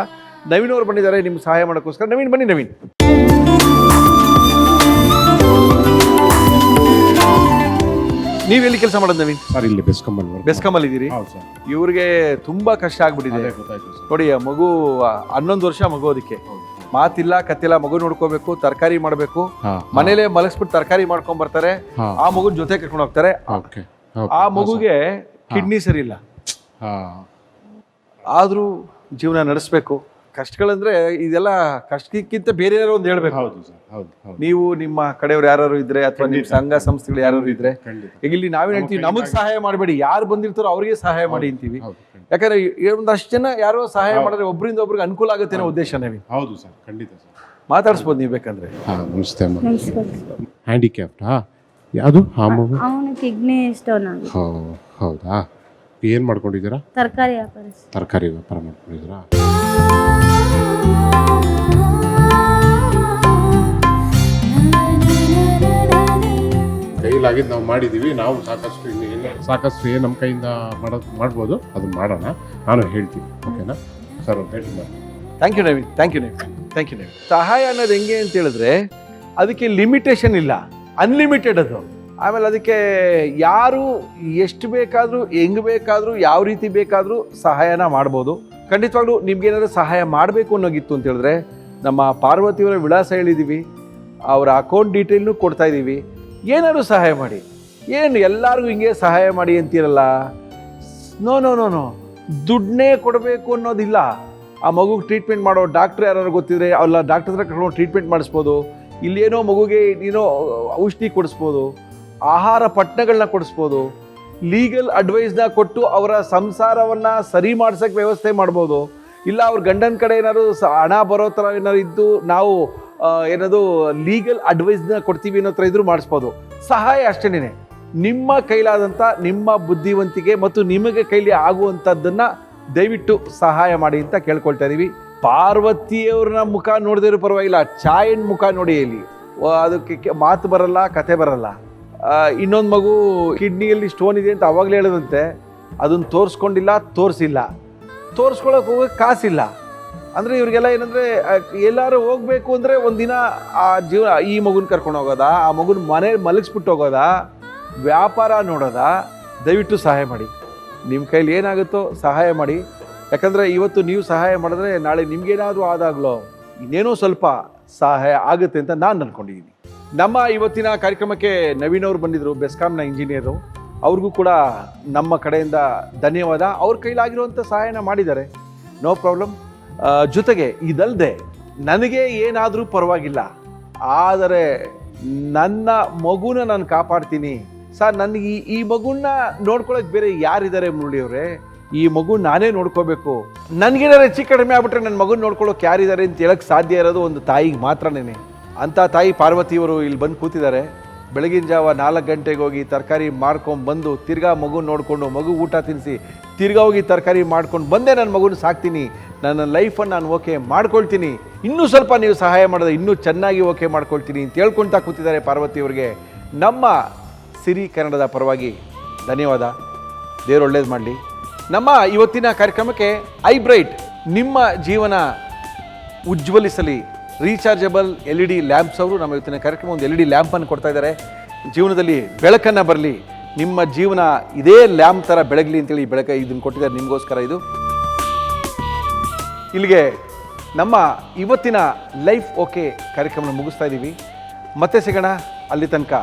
ನವೀನ್ ಅವರು ಬಂದಿದ್ದಾರೆ ನಿಮ್ಗೆ ಸಹಾಯ ಮಾಡೋಕ್ಕೋಸ್ಕರ. ನವೀನ್ ಬನ್ನಿ. ನವೀನ್, ನೀವೆಲ್ಲಿ ಕೆಲಸ ಮಾಡೋದು ನವೀನ್? ಸರ್ ಇಲ್ಲಿ ಬೆಸ್ಕಾಮಲ್ಲಿ ಇದ್ದೀರಿ. ಇವ್ರಿಗೆ ತುಂಬಾ ಕಷ್ಟ ಆಗ್ಬಿಟ್ಟಿದೆ ನೋಡಿ. ಮಗು 11 ವರ್ಷ ಮಗು, ಅದಕ್ಕೆ ಮಾತಿಲ್ಲ ಕತ್ತಿಲ್ಲ. ಮಗು ನೋಡ್ಕೋಬೇಕು, ತರಕಾರಿ ಮಾಡಬೇಕು, ಮನೇಲೆ ಮಲಗಿಸ್ಬಿಟ್ಟು ತರಕಾರಿ ಮಾಡ್ಕೊಂಡ್ ಬರ್ತಾರೆ. ಆ ಮಗುನ ಜೊತೆ ಕರ್ಕೊಂಡು ಹೋಗ್ತಾರೆ. ಆ ಮಗುಗೆ ಕಿಡ್ನಿ ಸರಿ ಇಲ್ಲ, ಆದ್ರೂ ಜೀವನ ನಡೆಸ್ಬೇಕು. ಕಷ್ಟಗಳಂದ್ರೆ ಇದೆಲ್ಲ ಕಷ್ಟಕ್ಕಿಂತ ಬೇರೆ ಯಾರೋ ಒಂದು ಹೇಳ್ಬೇಕು. ನೀವು ನಿಮ್ಮ ಕಡೆಯವ್ರು ಯಾರು ಇದ್ರೆ, ಅಥವಾ ನಿಮ್ಮ ಸಂಘ ಸಂಸ್ಥೆಗಳು ಯಾರು ಇದ್ರೆ, ಈಗ ಇಲ್ಲಿ ನಾವೇನ್ ಹೇಳ್ತೀವಿ, ನಮಗ್ ಸಹಾಯ ಮಾಡಬೇಡಿ, ಯಾರು ಬಂದಿರ್ತಾರೋ ಅವ್ರಿಗೆ ಸಹಾಯ ಮಾಡಿ ಅಂತೀವಿ. ಯಾಕಂದ್ರೆ ಒಂದಷ್ಟು ಜನ ಯಾರೋ ಸಹಾಯ ಮಾಡಿದ್ರೆ ಒಬ್ಬರಿಂದ ಒಬ್ರಿಗೆ ಅನುಕೂಲ ಆಗುತ್ತೆ ಅನ್ನೋ ಉದ್ದೇಶ. ನವೀನ್, ಹೌದು ಸರ್, ಖಂಡಿತ ಸರ್. ಮಾತಾಡಿಸ್ಬೋದು ನೀವು ಬೇಕಂದ್ರೆ. ಹ್ಯಾಂಡಿಕ್ಯಾಪ್ಟ್ ಯಾವುದು? ಅವನು ಕಿಡ್ನಿ ಸ್ಟೋನ್ ಆಗಿದೆ. ಹೌದಾ? ಏನು ಮಾಡ್ಕೊಂಡಿದ್ದೀರಾ? ತರಕಾರಿ ವ್ಯಾಪಾರ. ತರಕಾರಿ ವ್ಯಾಪಾರ ಮಾಡ್ಕೊಂಡಿದ್ದೀರಾ? ಕೈಲಾಗಿದ್ದು ನಾವು ಮಾಡಿದ್ದೀವಿ. ನಾವು ಸಾಕಷ್ಟು ಏನು ನಮ್ಮ ಕೈಯಿಂದ ಮಾಡ್ಬೋದು, ಅದನ್ನ ಮಾಡೋಣ. ನಾನು ಹೇಳ್ತೀನಿ, ಓಕೆನಾ ಸರ್? ಹೇಳಿ. Thank you Naveen, thank you Naveen, thank you Naveen. ಸಹಾಯ ಅನ್ನೋದು ಹೆಂಗೆ ಅಂತ ಹೇಳಿದ್ರೆ ಅದಕ್ಕೆ ಲಿಮಿಟೇಷನ್ ಇಲ್ಲ, ಅನ್ಲಿಮಿಟೆಡ್ ಅದು. ಆಮೇಲೆ ಅದಕ್ಕೆ ಯಾರು ಎಷ್ಟು ಬೇಕಾದರೂ, ಹೆಂಗೆ ಬೇಕಾದರೂ, ಯಾವ ರೀತಿ ಬೇಕಾದರೂ ಸಹಾಯನ ಮಾಡ್ಬೋದು. ಖಂಡಿತವಾಗ್ಲೂ ನಿಮ್ಗೇನಾದ್ರೂ ಸಹಾಯ ಮಾಡಬೇಕು ಅನ್ನೋಗಿತ್ತು ಅಂತ ಹೇಳಿದ್ರೆ ನಮ್ಮ ಪಾರ್ವತಿಯವರ ವಿಳಾಸ ಹೇಳಿದ್ದೀವಿ, ಅವರ ಅಕೌಂಟ್ ಡೀಟೇಲ್ನು ಕೊಡ್ತಾ ಇದ್ದೀವಿ. ಏನಾದರೂ ಸಹಾಯ ಮಾಡಿ. ಏನು ಎಲ್ಲರಿಗೂ ಹಿಂಗೆ ಸಹಾಯ ಮಾಡಿ ಅಂತೀರಲ್ಲ, ನೋ, ದುಡ್ಡನ್ನೇ ಕೊಡಬೇಕು ಅನ್ನೋದಿಲ್ಲ. ಆ ಮಗುಗೆ ಟ್ರೀಟ್ಮೆಂಟ್ ಮಾಡೋ ಡಾಕ್ಟ್ರ್ ಯಾರು ಗೊತ್ತಿದ್ರೆ ಅಲ್ಲ, ಡಾಕ್ಟರ್ ಹತ್ರ ಕರ್ಕೊಂಡು ಟ್ರೀಟ್ಮೆಂಟ್ ಮಾಡಿಸ್ಬೋದು. ಇಲ್ಲೇನೋ ಮಗುಗೆ ಏನೋ ಔಷಧಿ ಕೊಡಿಸ್ಬೋದು, ಆಹಾರ ಪಟ್ಟಣಗಳನ್ನ ಕೊಡಿಸ್ಬೋದು. ಲೀಗಲ್ ಅಡ್ವೈಸ್ನ ಕೊಟ್ಟು ಅವರ ಸಂಸಾರವನ್ನು ಸರಿ ಮಾಡ್ಸೋಕ್ಕೆ ವ್ಯವಸ್ಥೆ ಮಾಡ್ಬೋದು. ಇಲ್ಲ ಅವ್ರ ಗಂಡನ ಕಡೆ ಏನಾದ್ರು ಹಣ ಬರೋ ಥರ ಏನಾದ್ರು ಇದ್ದು ನಾವು ಏನದು ಲೀಗಲ್ ಅಡ್ವೈಸ್ನ ಕೊಡ್ತೀವಿ ಅನ್ನೋ ಥರ ಇದ್ರೂ ಮಾಡಿಸ್ಬೋದು. ಸಹಾಯ ಅಷ್ಟೇನೆ, ನಿಮ್ಮ ಕೈಲಾದಂಥ ನಿಮ್ಮ ಬುದ್ಧಿವಂತಿಕೆ ಮತ್ತು ನಿಮಗೆ ಕೈಲಿ ಆಗುವಂಥದ್ದನ್ನು ದಯವಿಟ್ಟು ಸಹಾಯ ಮಾಡಿ ಅಂತ ಕೇಳ್ಕೊಳ್ತಾ ಇದೀವಿ. ಪಾರ್ವತಿಯವ್ರನ್ನ ಮುಖ ನೋಡಿದ್ರು ಪರವಾಗಿಲ್ಲ, ಚಾಯನ್ ಮುಖ ನೋಡಿ ಇಲ್ಲಿ, ಅದಕ್ಕೆ ಮಾತು ಬರಲ್ಲ, ಕತೆ ಬರಲ್ಲ. ಇನ್ನೊಂದು ಮಗು ಕಿಡ್ನಿಯಲ್ಲಿ ಸ್ಟೋನ್ ಇದೆ ಅಂತ ಅವಾಗಲೇ ಹೇಳದಂತೆ, ಅದನ್ನು ತೋರಿಸ್ಕೊಂಡಿಲ್ಲ, ತೋರಿಸ್ಕೊಳಕ್ಕೆ ಹೋಗೋಕ್ಕೆ ಕಾಸಿಲ್ಲ. ಅಂದರೆ ಇವ್ರಿಗೆಲ್ಲ ಏನಂದರೆ ಎಲ್ಲರೂ ಹೋಗಬೇಕು ಅಂದರೆ ಒಂದಿನ ಆ ಜೀವನ ಈ ಮಗುನ ಕರ್ಕೊಂಡು ಹೋಗೋದಾ, ಆ ಮಗುನ ಮನೇಲಿ ಮಲಗಿಸ್ಬಿಟ್ಟು ಹೋಗೋದಾ, ವ್ಯಾಪಾರ ನೋಡೋದಾ. ದಯವಿಟ್ಟು ಸಹಾಯ ಮಾಡಿ, ನಿಮ್ಮ ಕೈಲಿ ಏನಾಗುತ್ತೋ ಸಹಾಯ ಮಾಡಿ. ಯಾಕಂದರೆ ಇವತ್ತು ನೀವು ಸಹಾಯ ಮಾಡಿದ್ರೆ ನಾಳೆ ನಿಮ್ಗೇನಾದರೂ ಆದಾಗಲೋ ಇನ್ನೇನೋ ಸ್ವಲ್ಪ ಸಹಾಯ ಆಗುತ್ತೆ ಅಂತ ನಾನು ಅಂದ್ಕೊಂಡಿದ್ದೀನಿ. ನಮ್ಮ ಇವತ್ತಿನ ಕಾರ್ಯಕ್ರಮಕ್ಕೆ ನವೀನ್ ಅವರು ಬಂದಿದ್ದರು, ಬೆಸ್ಕಾಂನ ಇಂಜಿನಿಯರು. ಅವ್ರಿಗೂ ಕೂಡ ನಮ್ಮ ಕಡೆಯಿಂದ ಧನ್ಯವಾದ. ಅವ್ರ ಕೈಲಾಗಿರುವಂಥ ಸಹಾಯನ ಮಾಡಿದ್ದಾರೆ, ನೋ ಪ್ರಾಬ್ಲಮ್. ಜೊತೆಗೆ ಇದಲ್ಲದೆ ನನಗೆ ಏನಾದರೂ ಪರವಾಗಿಲ್ಲ, ಆದರೆ ನನ್ನ ಮಗುನ ನಾನು ಕಾಪಾಡ್ತೀನಿ ಸರ್, ನನಗೆ ಈ ಮಗುನ ನೋಡ್ಕೊಳಕ್ಕೆ ಬೇರೆ ಯಾರಿದ್ದಾರೆ ಮುರಳಿಯವರೇ, ಈ ಮಗು ನಾನೇ ನೋಡ್ಕೋಬೇಕು, ನನಗೇನಾರು ಹೆಚ್ಚು ಕಡಿಮೆ ಆಗ್ಬಿಟ್ರೆ ನನ್ನ ಮಗುನ ನೋಡ್ಕೊಳ್ಳೋಕೆ ಯಾರಿದ್ದಾರೆ ಅಂತ ಹೇಳಕ್ಕೆ ಸಾಧ್ಯ ಇರೋದು ಒಂದು ತಾಯಿಗೆ ಮಾತ್ರನೇ. ಅಂಥ ತಾಯಿ ಪಾರ್ವತಿಯವರು ಇಲ್ಲಿ ಬಂದು ಕೂತಿದ್ದಾರೆ. ಬೆಳಗಿನ ಜಾವ 4 ಗಂಟೆಗೆ ಹೋಗಿ ತರಕಾರಿ ಮಾಡ್ಕೊಂಡ್ಬಂದು ತಿರ್ಗಾ ಮಗು ನೋಡಿಕೊಂಡು ಮಗು ಊಟ ತಿನ್ನಿಸಿ ತಿರ್ಗಾ ಹೋಗಿ ತರಕಾರಿ ಮಾಡ್ಕೊಂಡು ಬಂದೇ ನನ್ನ ಮಗುನ ಸಾಕ್ತೀನಿ, ನನ್ನ ಲೈಫನ್ನು ನಾನು ಓಕೆ ಮಾಡ್ಕೊಳ್ತೀನಿ, ಇನ್ನೂ ಸ್ವಲ್ಪ ನೀವು ಸಹಾಯ ಮಾಡಿದ್ರೆ ಇನ್ನೂ ಚೆನ್ನಾಗಿ ಓಕೆ ಮಾಡ್ಕೊಳ್ತೀನಿ ಅಂತ ಹೇಳ್ಕೊಳ್ತಾ ಕೂತಿದ್ದಾರೆ ಪಾರ್ವತಿಯವರಿಗೆ. ನಮ್ಮ ಸಿರಿ ಕನ್ನಡದ ಪರವಾಗಿ ಧನ್ಯವಾದ. ದೇವರು ಒಳ್ಳೇದು ಮಾಡಲಿ. ನಮ್ಮ ಇವತ್ತಿನ ಕಾರ್ಯಕ್ರಮಕ್ಕೆ ಐಬ್ರೈಟ್ ನಿಮ್ಮ ಜೀವನ ಉಜ್ವಲಿಸಲಿ ರೀಚಾರ್ಜಬಲ್ LED ಲ್ಯಾಂಪ್ಸ್ ಅವರು ನಮ್ಮ ಇವತ್ತಿನ ಕಾರ್ಯಕ್ರಮ ಒಂದು LED ಲ್ಯಾಂಪನ್ನು ಕೊಡ್ತಾ ಇದ್ದಾರೆ. ಜೀವನದಲ್ಲಿ ಬೆಳಕನ್ನು ಬರಲಿ, ನಿಮ್ಮ ಜೀವನ ಇದೇ ಲ್ಯಾಂಪ್ ಥರ ಬೆಳಗಲಿ ಅಂತೇಳಿ ಇದನ್ನು ಕೊಟ್ಟಿದ್ದಾರೆ ನಿಮಗೋಸ್ಕರ. ಇದು ಇಲ್ಲಿಗೆ ನಮ್ಮ ಇವತ್ತಿನ ಲೈಫ್ ಓಕೆ ಕಾರ್ಯಕ್ರಮನ ಮುಗಿಸ್ತಾ ಇದ್ದೀವಿ. ಮತ್ತೆ ಸಿಗೋಣ, ಅಲ್ಲಿ ತನಕ